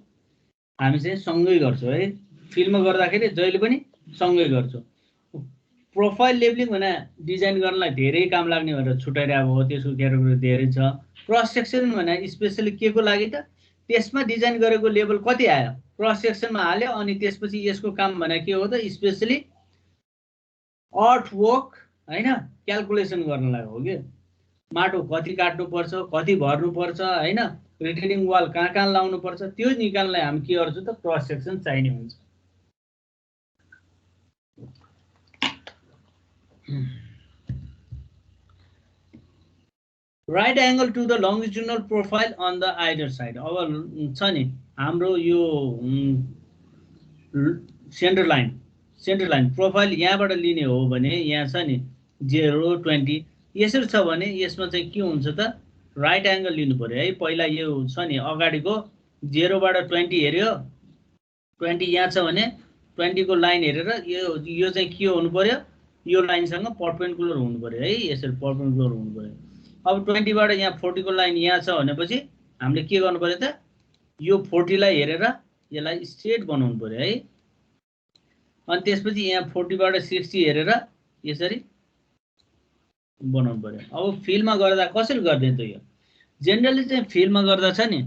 हामी चाहिँ सँगै गर्छौँ है। फिल्डमा गर्दाखेरि जहिले पनि सँगै गर्छौँ। प्रोफाइल लेभलिङ भने डिजाइन गर्नलाई धेरै काम लाग्ने भनेर छुट्याइरहेको हो, त्यसको क्याटेगोरी धेरै छ। क्रस सेक्सन भने स्पेसली के को लागि त, त्यसमा डिजाइन गरेको लेभल कति आयो क्रस सेक्सनमा हाल्यो, अनि त्यसपछि यसको काम भने के हो त स्पेसली अर्थ वर्क होइन क्यालकुलेसन गर्नलाई हो कि। माटो कति काट्नुपर्छ, कति भर्नुपर्छ होइन, रिटेनिङ वाल कहाँ लाउनुपर्छ, त्यो निकाल्नलाई हामी के गर्छौँ त क्रस सेक्सन चाहिने हुन्छ। Right angle to the longitudinal profile on the either side. अब छ नि हाम्रो यो सेन्टर लाइन प्रोफाइल यहाँबाट लिने हो भने यहाँ छ नि 0, 20 यसरी छ भने यसमा चाहिँ के हुन्छ त राइट एंगल लिनु पर्यो है। पहिला यो छ नि अगाडिको 0 बाट 20 हेर्यो, 20 यहाँ छ भने 20 को लाइन हेरेर यो चाहिँ के हुनु पर्यो, यो लाइनसँग परपेन्डिकुलर हुनु पर्यो है, यसरी परपेन्डिकुलर हुनु पर्यो। अब 20 बाट यहाँ 40 को लाइन यहाँ छ भनेपछि हामीले के गर्नु पर्यो त यो 40 लाई हेरेर यसलाई स्ट्रेट बनाउनु पर्यो है। अनि त्यसपछि यहाँ 40 बाट 60 हेरेर यसरी बनाउनु पर्यो। अब फिल्डमा गर्दा कसरी गर्ने त यो जेनरली चाहिँ फिल्डमा गर्दा छ नि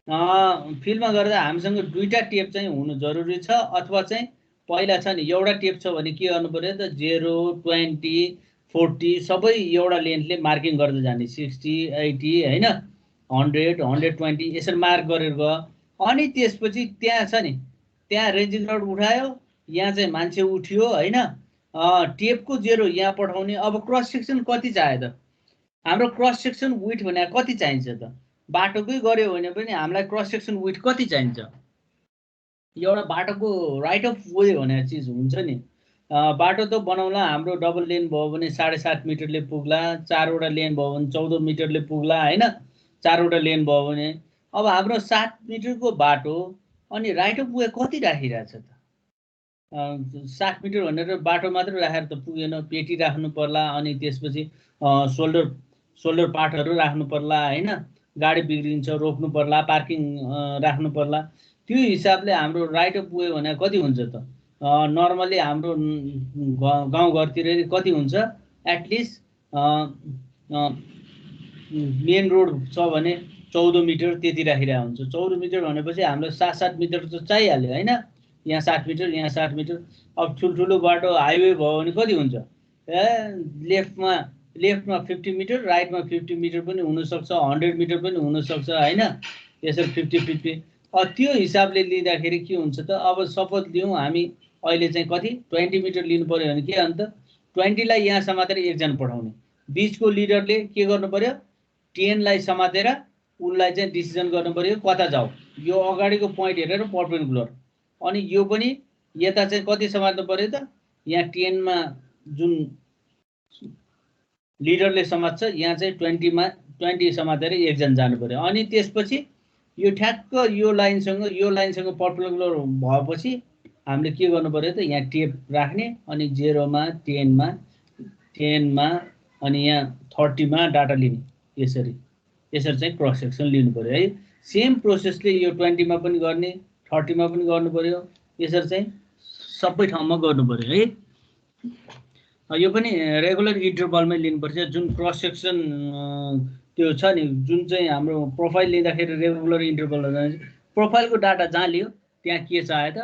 फिल्डमा गर्दा हामीसँग दुईटा टेप चाहिँ हुनु जरुरी छ, अथवा चाहिँ पहिला छ नि एउटा टेप छ भने के गर्नु पर्यो त 0, 20, 40 सबै एउटा लेन्थले मार्किङ गर्दै जाने, 60, 80 हैन 100, 120 यसरी मार्क गरेर गयो। अनि त्यसपछि त्यहाँ छ नि त्यहाँ रेन्जिङ रड उठायो, यहाँ चाहिँ मान्छे उठ्यो हैन, टेपको 0 यहाँ पठाउने। अब क्रस सेक्सन कति चाहियो त, हाम्रो क्रस सेक्सन विड्थ भने कति चाहिन्छ त, बाटोकै गर्यो भने पनि हामीलाई क्रस सेक्सन विड्थ कति चाहिन्छ। एउटा बाटोको राइट अफ वे भन्ने चिज हुन्छ नि, बाटो त बनाउला हाम्रो डबल लेन भयो भने 7.5 मिटरले पुग्ला, 4 वटा लेन भयो भने 14 मिटरले पुग्ला हैन, 4 वटा लेन भयो भने। अब हाम्रो 7 मिटरको बाटो अनि राइट अफ वे कति राखिरहेछ त, 7 मिटर भनेर बाटो मात्र राखेर त पुगेन, पेटी राख्नु पर्ला, अनि त्यसपछि सोल्डर पार्टहरू राख्नु पर्ला हैन, गाडी बिग्रिन्छ रोक्नु पर्ला, पार्किङ राख्नु पर्ला। त्यो हिसाबले हाम्रो राइट अफ वे भने कति हुन्छ त, नर्मली हाम्रो गाउँघरतिर कति हुन्छ एटलिस्ट मेन रोड छ भने 14 मिटर त्यति राखिरहेको हुन्छ। 14 मिटर भनेपछि हाम्रो 7-7 मिटर त चाहिहाल्यो हैन, यहाँ 7 मिटर यहाँ 7 मिटर। अब ठुल्ठुलो बाटो हाइवे भयो भने कति हुन्छ, लेफ्टमा 50 मिटर, राइटमा 50 मिटर पनि हुनसक्छ, 100 मिटर पनि हुनसक्छ हैन, यसरी 50-50। त्यो हिसाबले लिँदाखेरि के हुन्छ त, अब सपोज लिउँ हामी अहिले चाहिँ कति 20 मिटर लिनु पर्यो भने के अन्त 20 लाई यहाँसम्म मात्रै एकजना पठाउने, बीचको लिडरले के गर्नु पर्यो, 10 लाई समातेर उनलाई चाहिँ डिसिजन गर्नु पर्यो कता जाऊ, यो अगाडिको पोइन्ट हेरेर परपेन्डिकुलर। अनि यो पनि यता चाहिँ कति समात्नु पर्यो त, यहाँ 10 मा जुन लिडरले समात्छ यहाँ चाहिँ 20 मा 20 समातेर एकजना जानु पर्यो। अनि त्यसपछि यो ठ्याक्क यो लाइनसँग परपेन्डिकुलर भएपछि हामीले के गर्नु पर्यो त, यहाँ टेप राख्ने अनि 0 मा 10 मा 10 मा अनि यहाँ 30 मा डाटा लिने। यसरी चाहिँ क्रस सेक्सन लिनु पर्यो है। सेम प्रोसेसले यो 20 मा पनि गर्ने, 30 मा पनि गर्नु पर्यो। यसरी चाहिँ सबै ठाउँमा गर्नु पर्यो है। यो पनि रेगुलर इन्टरभलमै लिनुपर्छ। जुन क्रस सेक्सन त्यो छ नि, जुन चाहिँ हाम्रो प्रोफाइल लिँदाखेरि रेगुलर इन्टरभल हुँदैन, प्रोफाइलको डाटा जहाँ लियो त्यहाँ के चाह्यो त,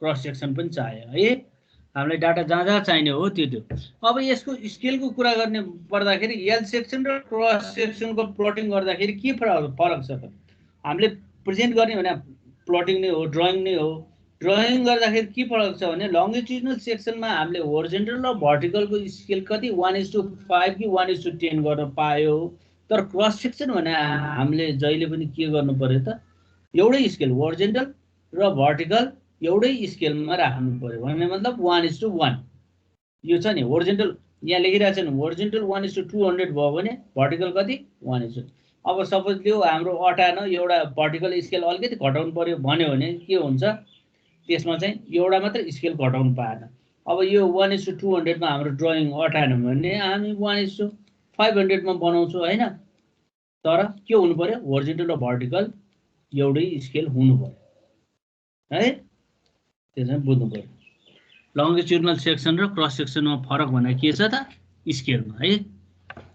क्रस सेक्सन पनि चाह्यो है। हामीलाई डाटा जहाँ जहाँ चाहिने हो त्यो। अब यसको स्केलको कुरा गर्ने पर्दाखेरि एल सेक्सन र क्रस सेक्सनको प्लटिङ गर्दाखेरि के फरक छ त, हामीले प्रेजेन्ट गर्ने भने प्लटिङ नै हो, ड्रइङ नै हो। ड्रइङ गर्दाखेरि के फरक छ भने लङ्गिट्युडनल सेक्सनमा हामीले होरिजेन्टल र भर्टिकलको स्केल कति 1:5 कि 1:10 गर्न पायो। तर क्रस सेक्सन भने हामीले जहिले पनि के गर्नु पर्यो त, एउटै स्केल होरिजेन्टल र भर्टिकल एउटै स्केलमा राख्नु पर्यो। भन्ने मतलब 1:1 यो छ नि। होरिजेन्टल यहाँ लेखिरहेको छ नि, होरिजेन्टल 1:200 भयो भने भर्टिकल कति 1:. अब सपोज त्यो हाम्रो अटान एउटा भर्टिकल स्केल अलिकति घटाउनु पर्यो भन्यो भने के हुन्छ, त्यसमा चाहिँ एउटा मात्र स्केल घटाउनु पाएन। अब यो 1:200 मा हाम्रो ड्रइङ अटाएन भने हामी 1:500 मा बनाउँछौँ हैन। तर के हुनु पर्यो, होरिजेन्टल र भर्टिकल एउटै स्केल हुनु पर्यो है। त्यो चाहिँ बुझ्नु पर्यो। लङ्गिट्युडनल सेक्सन र क्रस सेक्सनमा फरक भनेको के छ त, स्केलमा है।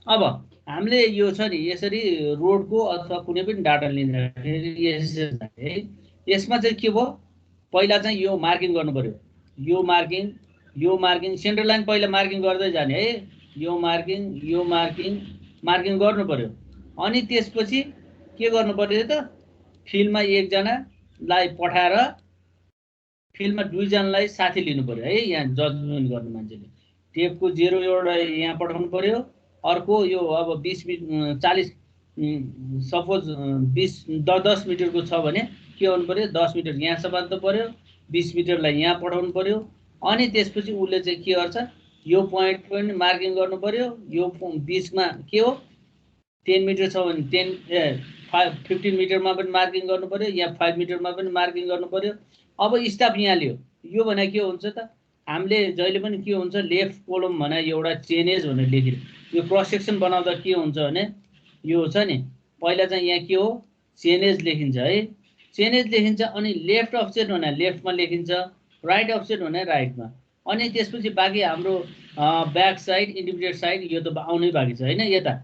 अब हामीले यो छ नि, यसरी रोडको अथवा कुनै पनि डाटा लिँदाखेरि यसमा चाहिँ के भयो, पहिला चाहिँ यो मार्किङ गर्नु पर्यो। यो मार्किङ सेन्टर लाइन पहिला मार्किङ गर्दै जाने है। यो मार्किङ गर्नु पर्यो। अनि त्यसपछि के गर्नु पर्यो त, फिल्डमा एकजनालाई पठाएर फिल्डमा 2 जनालाई साथी लिनु पर्यो है। यहाँ जजमेन्ट गर्ने मान्छेले टेपको 0 एउटा यहाँ पठाउनु पर्यो। अर्को यो अब 40 सपोज 10 मिटरको छ भने के गर्नु पर्यो, 10 मिटर यहाँ समात्नु पर्यो, 20 मिटरलाई यहाँ पठाउनु पर्यो। अनि त्यसपछि उसले चाहिँ के गर्छ, यो पोइन्ट पनि मार्किङ गर्नु पर्यो। यो बीचमा के हो, 10 मिटर छ भने 15 मिटरमा पनि मार्किङ गर्नु पर्यो, यहाँ 5 मिटरमा पनि मार्किङ गर्नु पर्यो। अब स्टाफ यहाँ लियो, यो भने के हुन्छ त, हामीले जहिले पनि के हुन्छ, लेफ्ट कोलम भने एउटा चेनेज भनेर लेखिन्छ। यो क्रस सेक्सन बनाउँदा के हुन्छ भने यो छ नि, पहिला चाहिँ यहाँ के हो, चेनेज लेखिन्छ है। चेनेज लेखिन्छ अनि लेफ्ट अफसेट भने लेफ्टमा लेखिन्छ, राइट अफसेट भने राइटमा। अनि त्यसपछि बाँकी हाम्रो ब्याक साइड, इन्टरमिडिएट साइड यो त आउनै बाँकी छ हैन यता।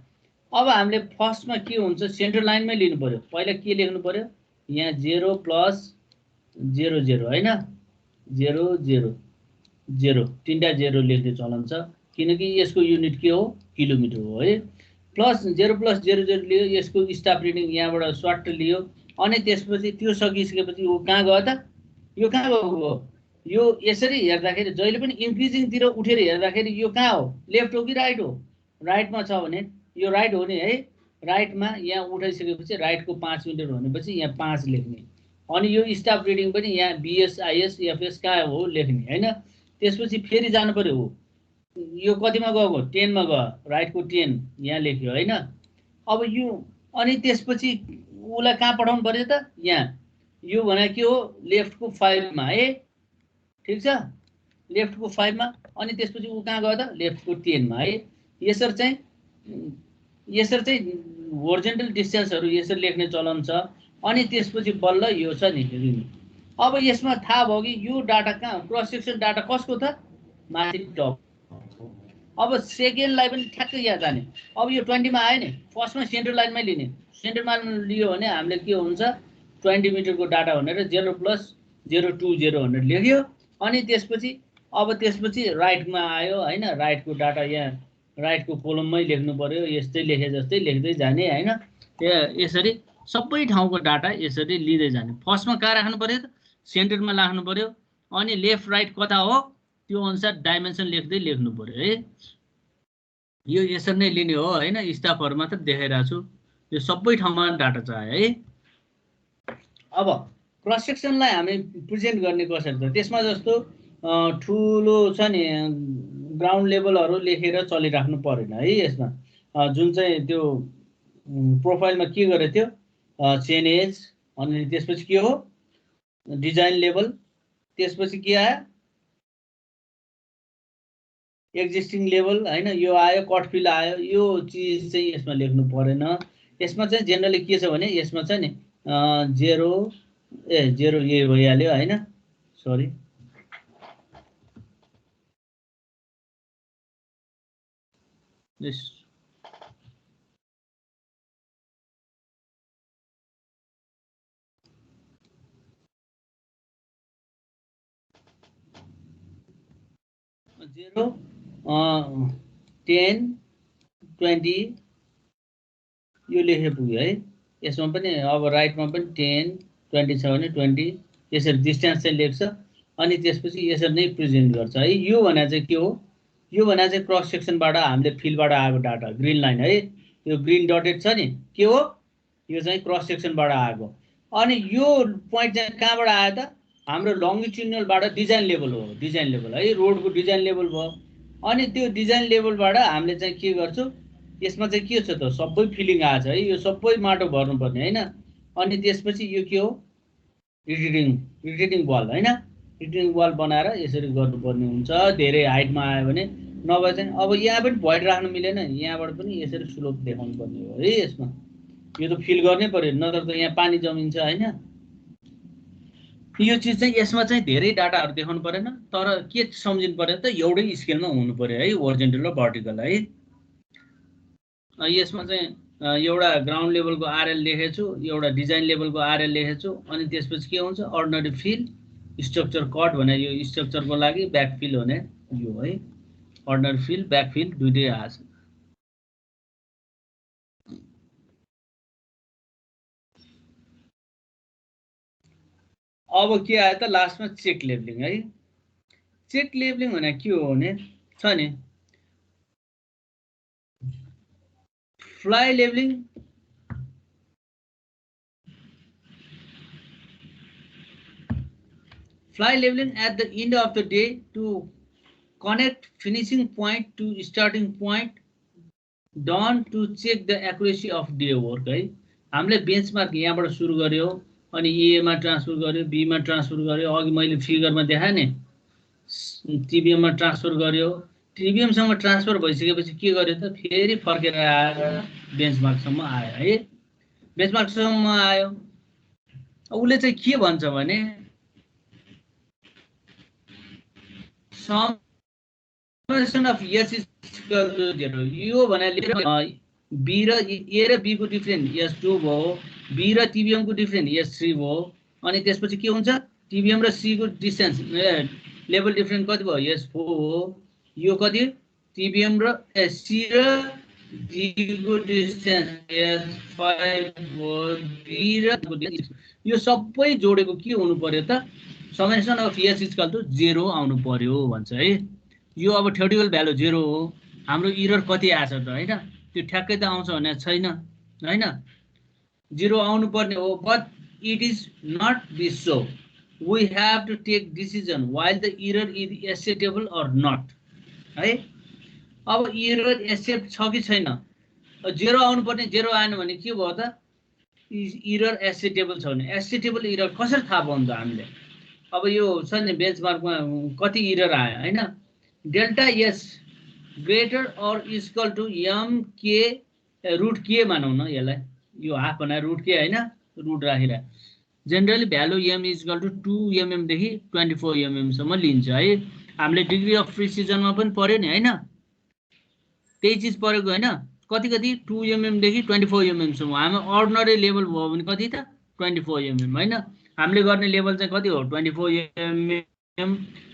अब हामीले फर्स्टमा के हुन्छ, सेन्टर लाइनमै लिनु पर्यो। पहिला के लेख्नु पर्यो, यहाँ 0 + 0 0 हैन, 0 0 0 तीनटा 0 लेख्ने चलन छ, किनकि यसको युनिट के हो, किलोमिटर हो है। प्लस 0 + 0 0 लियो, यसको स्टाफ रिडिङ यहाँबाट स्वाट लियो। अनि त्यसपछि त्यो सकिसकेपछि यो कहाँ गयो त, यो कहाँ गयो, यो यसरी हेर्दाखेरि जहिले पनि इन्क्रिजिङतिर उठेर हेर्दाखेरि यो कहाँ हो, लेफ्ट हो कि राइट हो। राइटमा छ भने यो राइट हो नि है। राइटमा यहाँ उठाइसकेपछि राइटको 5 मिटर भनेपछि यहाँ 5 लेख्ने। अनि यो स्टाफ रिडिङ पनि यहाँ BS IS FS कहाँ हो लेख्ने हैन। त्यसपछि फेरि जानु पर्यो, यो कतिमा गएको, 10 मा गयो, राइटको 10 यहाँ लेख्यो हैन। अब यो अनि त्यसपछि उलाई कहाँ पठाउनु पर्यो त, यहाँ। यो भने के हो, लेफ्टको 5 मा है, ठीक छ, लेफ्टको 5 मा। अनि त्यसपछि उ कहाँ गयो त, लेफ्टको 10 मा है। यसरी चाहिँ होरिजेन्टल डिस्टेन्सहरु यसरी लेख्ने चलन छ। अनि त्यसपछि बल्ल यो छ नि रिङ। अब यसमा थाहा भयो कि यो डाटा कहाँ, क्रस सेक्सन डाटा कसको त, माथि टप। अब सेकेन्डलाई पनि ठ्याक्कै यहाँ जाने। अब यो 20 मा आयो नि, फर्स्टमा सेन्टर लाइनमै लिने। सेन्टर लाइन लियो भने हामीले के हुन्छ, 20 मिटरको डाटा भनेर 0 + 020 भनेर लेख्यो। अनि त्यसपछि राइटमा आयो हैन, राइटको डाटा यहाँ राइटको कोलममै लेख्नु पर्यो। यस्तै लेखे जस्तै लेख्दै जाने हैन। यसरी सबै ठाउँको डाटा यसरी लिँदै जाने। फर्स्टमा कहाँ राख्नु पर्यो त, सेन्टरमा राख्नु पर्यो। अनि लेफ्ट राइट कता हो त्यो अनुसार डाइमेन्सन लेख्दै लेख्नु पर्यो है। यो यसरी नै लिने हो हैन, स्टाफहरु मात्र देखाइरहेको छु, यो सबै ठाउँमा डाटा छ है। अब क्रस सेक्सनलाई हामी प्रेजेन्ट गर्ने कसरी त, त्यसमा जस्तो ठुलो छ नि ग्राउन्ड लेभलहरु लेखेर चलिराख्नु परेन है। यसमा जुन चाहिँ त्यो प्रोफाइलमा के गरेको थियो, चेन एज, अनि त्यसपछि के हो डिजाइन लेभल, त्यसपछि के आयो एक्जिस्टिङ लेभल हैन, यो आयो कट फिल आयो, यो चिज चाहिँ यसमा लेख्नु परेन। यसमा चाहिँ जेनरली के छ भने यसमा चाहिँ नि 0 यही भइहाल्यो हैन, सरी यस 0 10 20 यो लेखे पुग्यो है। यसमा पनि अब राइटमा पनि 10 20 छ भने 20 यसरी डिस्टेन्स चाहिँ लेख्छ, अनि त्यसपछि यसरी नै प्रेजेन्ट गर्छ है। यो भने चाहिँ के हो, यो भने चाहिँ क्रस सेक्सनबाट हामीले फिल्डबाट आएको डाटा ग्रीन लाइन है, यो ग्रीन डटेड छ नि के हो, यो चाहिँ क्रस सेक्सनबाट आएको। अनि यो पोइन्ट चाहिँ कहाँबाट आयो त, हाम्रो लङ्गिट्युडनलबाट डिजाइन लेभल हो, डिजाइन लेभल है, रोडको डिजाइन लेभल भयो। अनि त्यो डिजाइन लेभलबाट हामीले चाहिँ के गर्छौँ, यसमा चाहिँ के छ त सबै फिलिङ आछ है, यो सबै माटो भर्नुपर्ने हैन। अनि त्यसपछि यो के हो रिटेनिङ वाल हैन, रिटेनिङ वाल बनाएर यसरी गर्नुपर्ने हुन्छ। धेरै हाइटमा आयो भने नभए चाहिँ अब यहाँ पनि भोइड राख्न मिलेन, यहाँबाट पनि यसरी स्लोप देखाउनु पर्ने हो है। यसमा यो त फिल गर्नै पर्यो, नत्र त यहाँ पानी जमिन्छ हैन। यो चिज चाहिँ यसमा चाहिँ धेरै डाटाहरु देखाउनु परेन, तर के सम्झिनु पर्यो त एउटै स्केलमा हुनु पर्यो है, होरिजोन्टल र भर्टिकल है। यसमा चाहिँ एउटा ग्राउन्ड लेभलको आरएल लेखेको छु, एउटा डिजाइन लेभलको आरएल लेखेको छु, अनि त्यसपछि के हुन्छ अर्डिनरी फिल स्ट्रक्चर कट भने यो स्ट्रक्चरको लागि, ब्याक फिल भने यो है, अर्डिनरी फिल ब्याक फिल दुईटै आछ। अब के आयो त लास्टमा चेक लेभलिङ है। चेक लेभलिङ भने के हो भने छ नि fly levelling, fly leveling at the end of the day to connect finishing point to starting point done to check the accuracy of day work है। हामीले बेन्चमार्क यहाँबाट सुरु गर्यो, अनि ए मा ट्रान्सफर गर्यो, बी मा ट्रान्सफर गर्यो, अघि मैले फिगरमा देखाएँ नि टिबिएम मा ट्रान्सफर गर्यो, टिबिएम सँग ट्रान्सफर भइसकेपछि के गर्यो त फेरि फर्केर आएर बेन्चमार्क सम्म आयो है। बेन्चमार्क सम्म आयो, उले चाहिँ के भन्छ भने summation of S is equal to 0, यो भन्नाले B र A र B को डिफरेन्स S2 भयो, B र TBM को डिफरेन्स S3 भयो, अनि त्यसपछि के हुन्छ TBM र C को डिस्टेन्स लेभल डिफरेन्स कति भयो S4 हो, यो कति TBM र C र D को डिस्टेन्स S5 हो, B र यो सबै जोडेको के हुनु पर्यो त summation of S is equal to 0 आउनु पर्यो भन्छ है। यो अब थ्योरेटिकल भ्यालु 0 हो, हाम्रो इरर कति आछ त हैन, त्यो ठ्याक्कै त आउँछ भने छैन हैन, 0 आउनु पर्ने हो, but it is not be so, we have to take decision while the error is acceptable or not है। अब इरर एक्सेप्ट छ कि छैन, 0 आउनु पर्ने, 0 आएन भने के भयो त इरर एक्सेप्टेबल छ भने, एक्सेप्टेबल इरर कसरी थाहा पाउनु त हामीले। अब यो छ नि बेन्चमार्कमा कति इरर आयो हैन, डेल्टा एस ग्रेटर और इक्वल टु एम के रुट के मानौँ न यसलाई, यो हाफ बनाएर रुट के हैन, रुट राखेर generally value M is equal to 2 mm देखि 24 mm सम्म लिन्छ है। हामीले डिग्री अफ प्रिसिजनमा पनि पर्यो नि हैन, त्यही चीज परेको हैन, कति कति 2 mm देखि 24 mm सम्म। हामी अर्डिनरी लेभल भयो भने कति त 24 mm हैन, हामीले गर्ने लेभल चाहिँ कति हो 24 mm।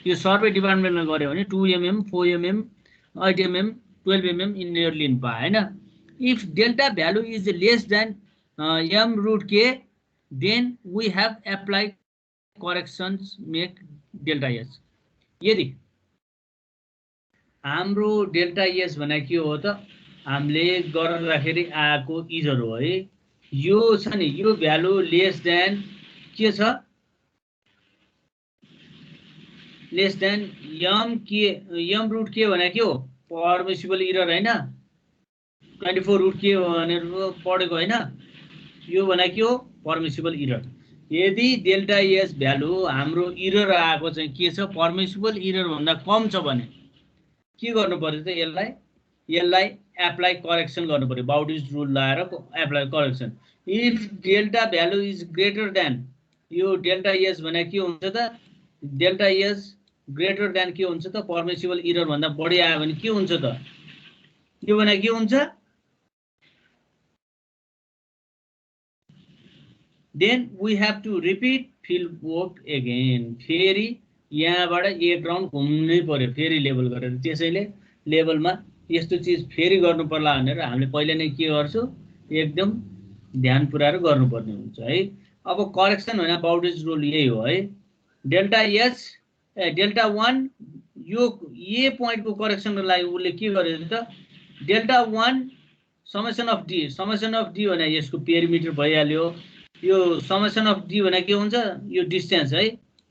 यो सर्वे डिपार्टमेन्टमा गर्यो भने 2 mm 4 mm 8 mm 12 mm यिनीहरु लिन पाए हैन। If delta value is less then m root K then we have applied corrections make delta S. यदि हाम्रो डेल्टा एस भने के हो त हामीले गर्दाखेरि आएको इरर हो है। यो छ नि यो भ्यालु लेस देन के छ लेस देन एम रुट के भने के हो पर्मिसिबल इरर हैन 24 रुट के भनेर पढेको हैन यो भने के हो पर्मिसिबल इरर। यदि डेल्टा एस भ्यालु हाम्रो इरर आएको चाहिँ के छ पर्मिसिबल इरर भन्दा कम छ भने के गर्नु पर्यो त यसलाई एप्लाई करेक्सन गर्नु पर्यो बाउडीज रुल लाएर apply correction. If delta value is greater than यो डेल्टा एस भने के हुन्छ त डेल्टा एस ग्रेटर देन के हुन्छ त पर्मिसिबल इरर भन्दा बढी आयो भने के हुन्छ त यो भने के हुन्छ then we have to repeat field work again. फेरि यहाँबाट एक राउन्ड घुम्नै पर्यो फेरि लेभल गरेर। त्यसैले लेभलमा यस्तो चीज फेरि गर्नु पर्ला भनेर हामीले पहिले नै के गर्छौं एकदम ध्यान पुर्याएर गर्नुपर्ने हुन्छ है। अब करेक्सन भने बाउन्ड्रीज रुल यही हो है। डेल्टा एस डेल्टा 1 यो ए पोइन्टको करेक्सनको लागि उले के गर्यो त डेल्टा 1 समेसन अफ डी भने यसको पेरिमिटर भइहाल्यो। यो समेसन अफ डी भने के हुन्छ यो डिस्टेन्स है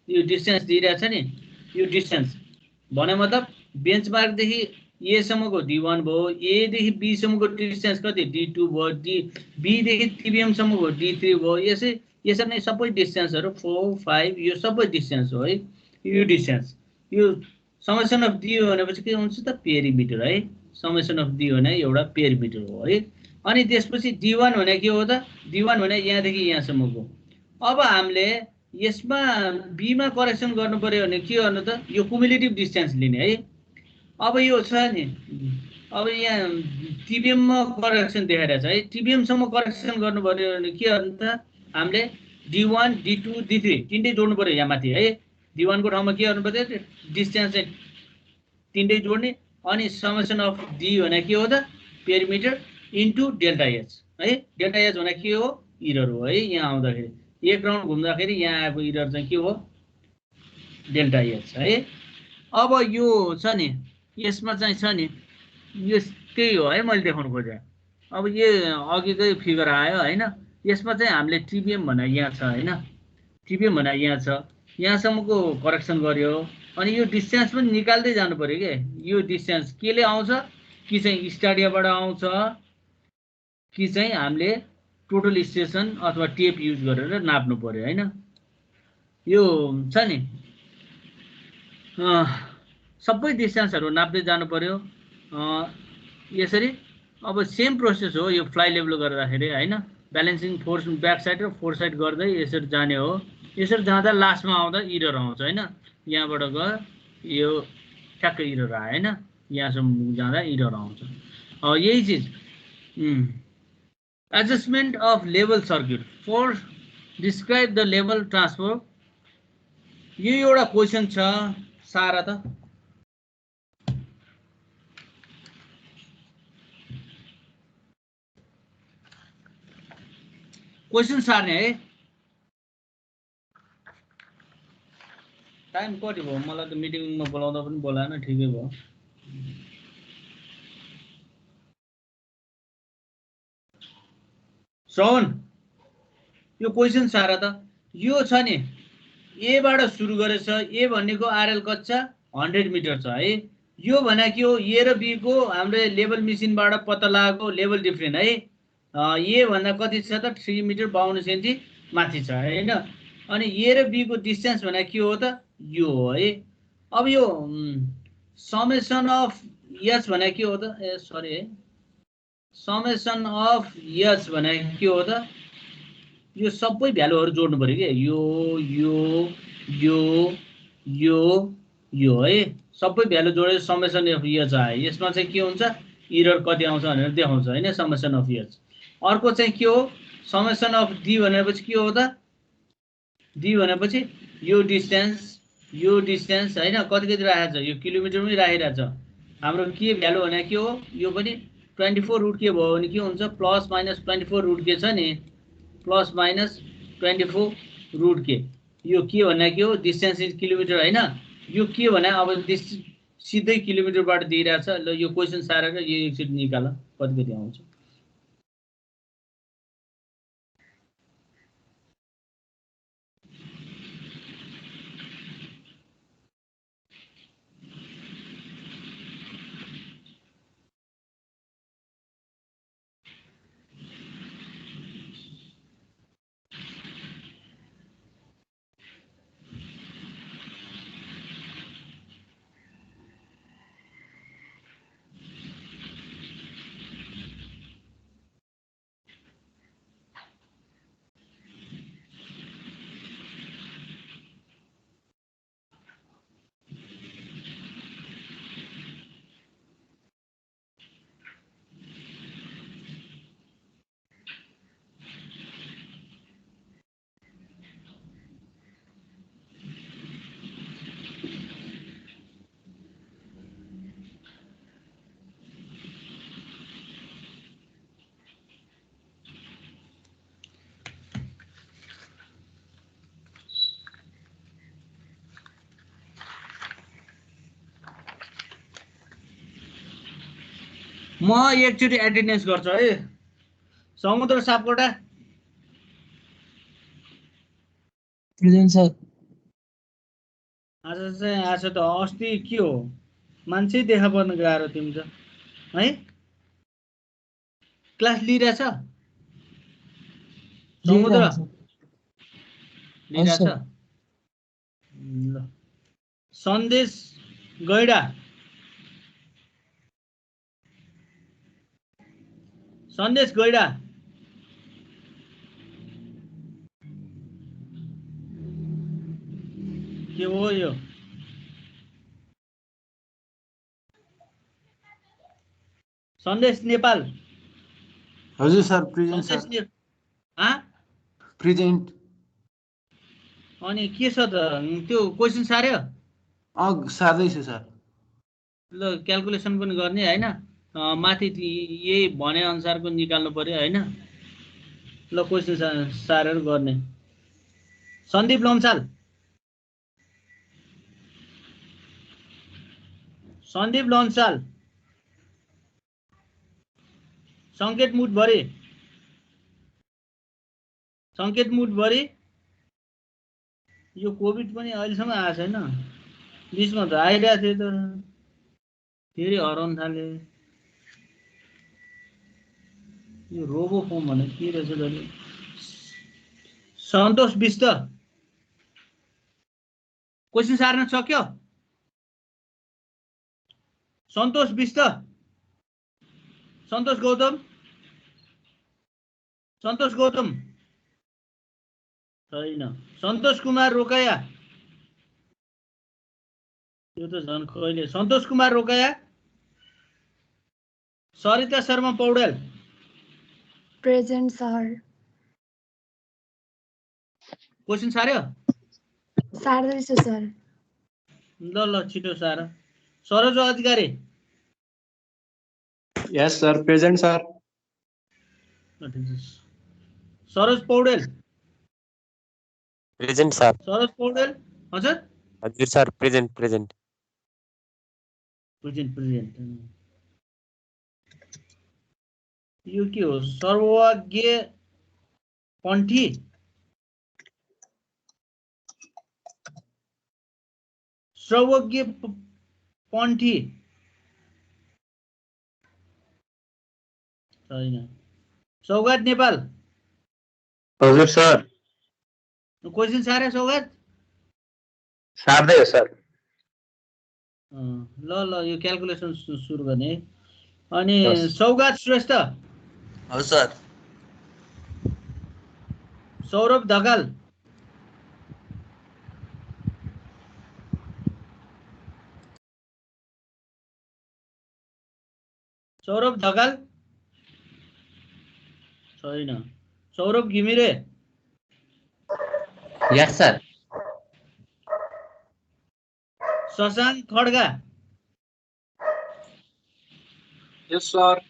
यो डिस्टेन्स दिइरहेछ नि यो डिस्टेन्स भने मतलब बेन्चमार्क देखि ए सम्मको d1 भयो ए देखि बी सम्मको डिस्टेन्स कति d2 भयो बी देखि टिबिएम सम्मको d3 भयो। यसरी नै सबै डिस्टेन्सहरु 4 5 यो सबै डिस्टेन्स हो है। यो डिस्टेन्स यो समेसन अफ डी भनेपछि के हुन्छ त पेरिमिटर है। समेसन अफ डी भने एउटा पेरिमिटर हो है। अनि त्यसपछि d1 भने के हो त d1 भने यहाँदेखि यहाँसम्मको। अब हामीले यसमा बी मा करेक्सन गर्नु पर्यो भने के गर्नु त यो क्युमुलेटिभ डिस्टेन्स लिने है। अब यो छ नि अब यहाँ टिबिएम मा करेक्सन देखाइरहेछ है। टिबिएम सम्म करेक्सन गर्नु पर्यो भने के गर्नु त हामीले d1 d2 d3 तीनटै जोड्नु पर्यो यहाँ माथि है। d1 को ठाउँमा के गर्नु पर्यो डिस्टेन्स चाहिँ तीनटै जोड्ने अनि समेसन अफ d भने के हो त पेरिमिटर इन्टु डेल्टा एच है। डेल्टा एच भने के हो इरर हो है। यहाँ आउँदाखेरि एक राउन्ड घुम्दाखेरि यहाँ आएको इरर चाहिँ के हो डेल्टा एच है। अब यो छ नि यसमा चाहिँ छ नि यो त्यही हो है मैले देखाउन खोजे। अब यो अघिकै फिगर आयो हैन। यसमा चाहिँ हामीले टिबिएम भने यहाँ छ हैन टिबिएम भने यहाँ छ यहाँसम्मको करेक्सन गर्यो अनि यो डिस्टेन्स पनि निकाल्दै जानु पर्यो के। यो डिस्टेन्स केले आउँछ कि चाहिँ स्टाडियाबाट आउँछ कि चाहिँ हामीले टोटल स्टेसन अथवा टेप युज गरेर नाप्नु पर्यो हैन। यो छ नि सबै डिस्टेन्सहरु नाप्दै जानु पर्यो यसरी। अब सेम प्रोसेस हो यो फ्लाइ लेभल गर्दाखेरि हैन। ब्यालेन्सिङ फोर्स ब्याक साइड र फोर साइड गर्दै यसरी जाने हो। यसरी जाँदा लास्टमा आउँदा इरर आउँछ हैन। यहाँबाट गयो यो ठ्याक्कै इरर आयो हैन। यहाँसम्म जाँदा इरर आउँछ। यही चीज adjustment of level circuit for describe the level transfer. यो एउटा क्वेशन छ सारा त क्वेशन सार्ने है। टाइम कति भयो मलाई त मिटिङमा बोलाउँदा पनि बोलाएन ठिकै भयो। श्रवण यो क्वेशन सारा त यो छ नि ए बाट सुरु गरेछ। ए भन्नेको आरएल कति छ 100 मिटर छ है। यो भने के हो ए र बी को हामीले लेभल मेसिनबाट पत्ता लगाएको लेभल डिफरेन्ट है। ए भन्दा कति छ त 3 मिटर 52 सेन्टि माथि छ हैन। अनि ए र बी को डिस्टेन्स भने के हो त यो हो है। अब यो समेसन अफ एच भने के हो त सरी है समेसन अफ एच भने के हो त यो सबै भ्यालुहरु जोड्नु पर्यो के यो यो यो यो यो है। सबै भ्यालु जोडेर समेसन अफ एच आयो। यसमा चाहिँ के हुन्छ इरर कति आउँछ भनेर देखाउँछ हैन समेसन अफ एच। अर्को चाहिँ के हो समेसन अफ डी भनेपछि के हो त डी भनेपछि यो डिस्टेन्स हैन कति कति राखेको छ यो किलोमिटरमै राखिरहेछ। हाम्रो के भ्यालु भने के हो यो पनि 24 रुट के भयो भने के हुन्छ प्लस माइनस 24 रुट के छ नि प्लस माइनस 24 रुट के। यो के भने के हो डिस्टेन्स इन किलोमिटर हैन। यो के भने अब सिधै किलोमिटरबाट दिइरहेछ। ल यो क्वेसन सारेर यो एकचोटि निकाल कति कति आउँछ। म एकचोटि एटेन्डेन्स गर्छु है। समुद्र सापकोटा प्रेजेन्ट सर। आज त अस्ति के हो मान्छे देखा पर्न गाह्रो तिमी त है। क्लास लिइरहेछ समुद्र लिइरहेछ। ल सन्देश गैडा सन्देश गैडा के हो यो। सन्देश नेपाल। हजुर सर प्रेजेन्ट सर। प्रेजेन्ट। अनि के छ त त्यो क्वेसन सार्यो? सार्दैछु सर। ल क्याल्कुलेसन पनि गर्ने हैन, माथि यही भने अनुसारको निकाल्नु पर्यो हैन। ल क्वेसन सारेर गर्ने। सन्दीप लम्साल सन्दीप लम्साल सङ्केत मुठभरि सङ्केत मुठभरि। यो कोभिड पनि अहिलेसम्म आएको छैन, बिचमा त आइरहेको थियो त फेरि हराउन थाल्यो। यो रोबो फर्म भने के रहेछ दाजु? सन्तोष विष्ट क्वेसन सार्न सक्यो? सन्तोष विष्ट, सन्तोष गौतम, सन्तोष गौतम छैन। सन्तोष कुमार रोकैया, यो त झन् कहिले। Santosh Kumar Rokaiya. Sarita Sharma Paudel present sir. Question सार्यो? सार्दैछु सर। ल ल छिटो सार। Saroj Adhikari. Yes sir present sir. Saroj Paudel. Present sir. Saroj Paudel हजुर। हजुर sir present present present present. यो के हो? सर्वज्ञ पन्थी सर्वज्ञ पन्थी छैन। सौगात नेपाल। हजुर सर। क्वेसन सारे सौगात? सार्दै हो सर। ल ल यो क्याल्कुलेसन सुरु गर्ने। अनि सौगात श्रेष्ठ। हजुर सर। सौरभ ढकाल। सौरभ ढकाल छैन। सौरभ घिमिरे। यस सर। शशाङ्क खड्गा। यस सर।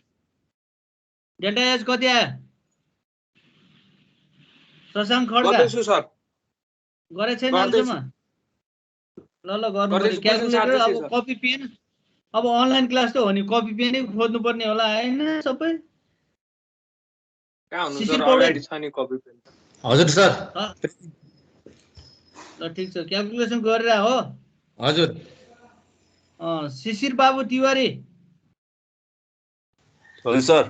डेल्टा एज कति आयो? शशाङ्क खड्गा गर्दैछु सर। गरे छैन अहिलेसम्म? ल ल गर्नु पर्यो क्याल्कुलेटर। अब कपी पेन अब अनलाइन क्लास त हो नि कपी पेनै खोज्नु पर्ने होला हैन सबै कहाँ हुनु शिशिर सर पौडेल। अगाडि छ नि कपी पेन हजुर सर ल ठिक छ क्याल्कुलेसन गरेर हो हजुर शिशिर बाबु तिवारी हजुर सर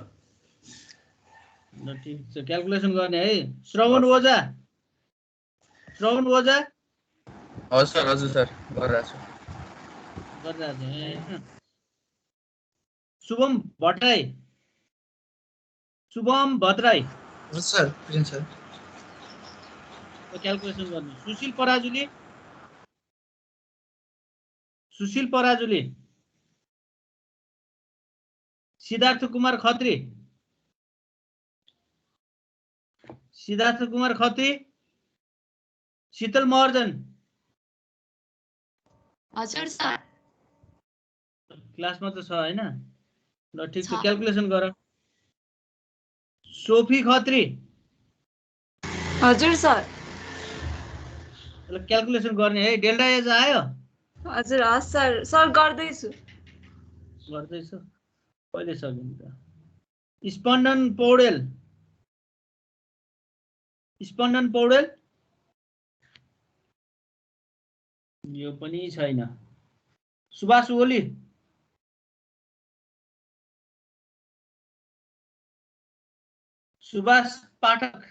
ल ठिक छ क्याल्कुलेसन गर्ने है श्रवण ओझा हजुर सर गरिरहेको गरिरहेको छ हैन शुभम भट्टराई शुभम भट्टराई हजुर सर प्रेजेन्ट सर क्याल्कुलेसन गर्ने सुशील पराजुली सिद्धार्थ कुमार खत्री शीतल महर्जन हजुर सर क्लासमा त छ हैन ल ठिक छ छ। क्याल्कुलेसन गर सोफी खत्री हजुर सर ल क्याल्कुलेसन गर्ने है डेल्टा एज आयो हजुर हस् सर सर गर्दैछु गर्दैछु कहिले सकिन्छ स्पन्दन पौडेल यो पनि छैन सुभाष ओली सुभाष पाठक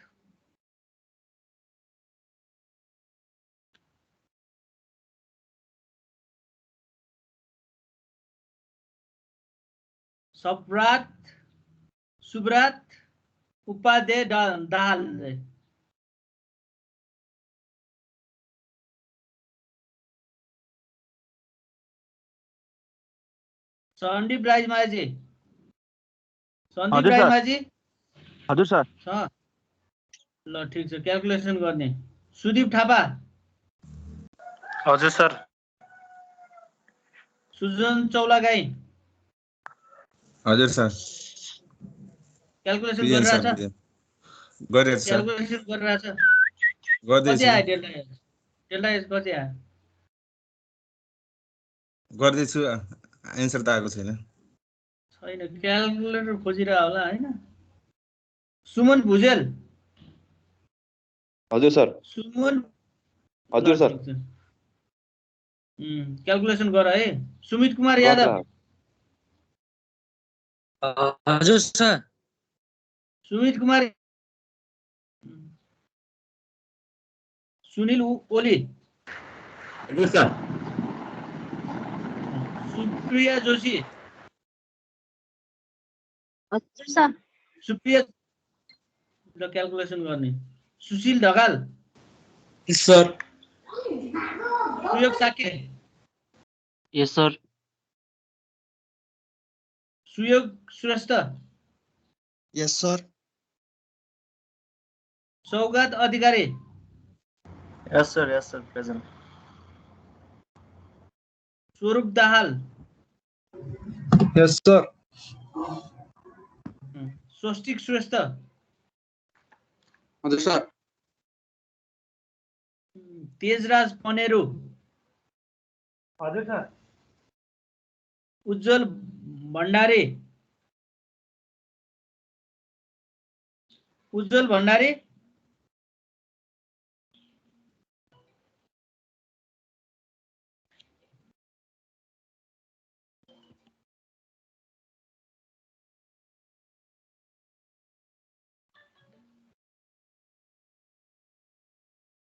सुब्रात उपाध्याय दाहाल सन्दीप राजमाझी हजुर सर छ ल ठिक छ क्याल्कुलेसन गर्ने सुदीप थापा हजुर सर सुजन चौलागाई हजुर सर क्याल्कुलेसन प्रेजेन्ट सर गरिरहेको सर क्याल्कुलेसन गरिरहेछ गर्दैछु कति आयो डेल्टा एज कति आयो गर्दैछु एन्सर त आएको छैन क्याल्कुलेटर खोजिरह होला हैन सुमन भुजेल हजुर सर क्याल्कुलेसन गर है सुमित कुमार यादव हजुर सर सुनिल ओली हजुर सर सुप्रिया जोशी हजुर सर सुप्रिया ल क्याल्कुलेसन गर्ने सुशील ढकाल सर सुयोग साके यस सर सुयोग श्रेष्ठ यस सर सौगात अधिकारी यस सर प्रेजेन्ट स्वरूप दाहाल यस सर स्वस्तिक श्रेष्ठ हजुर सर तेजराज पनेरू हजुर सर उज्जवल भण्डारी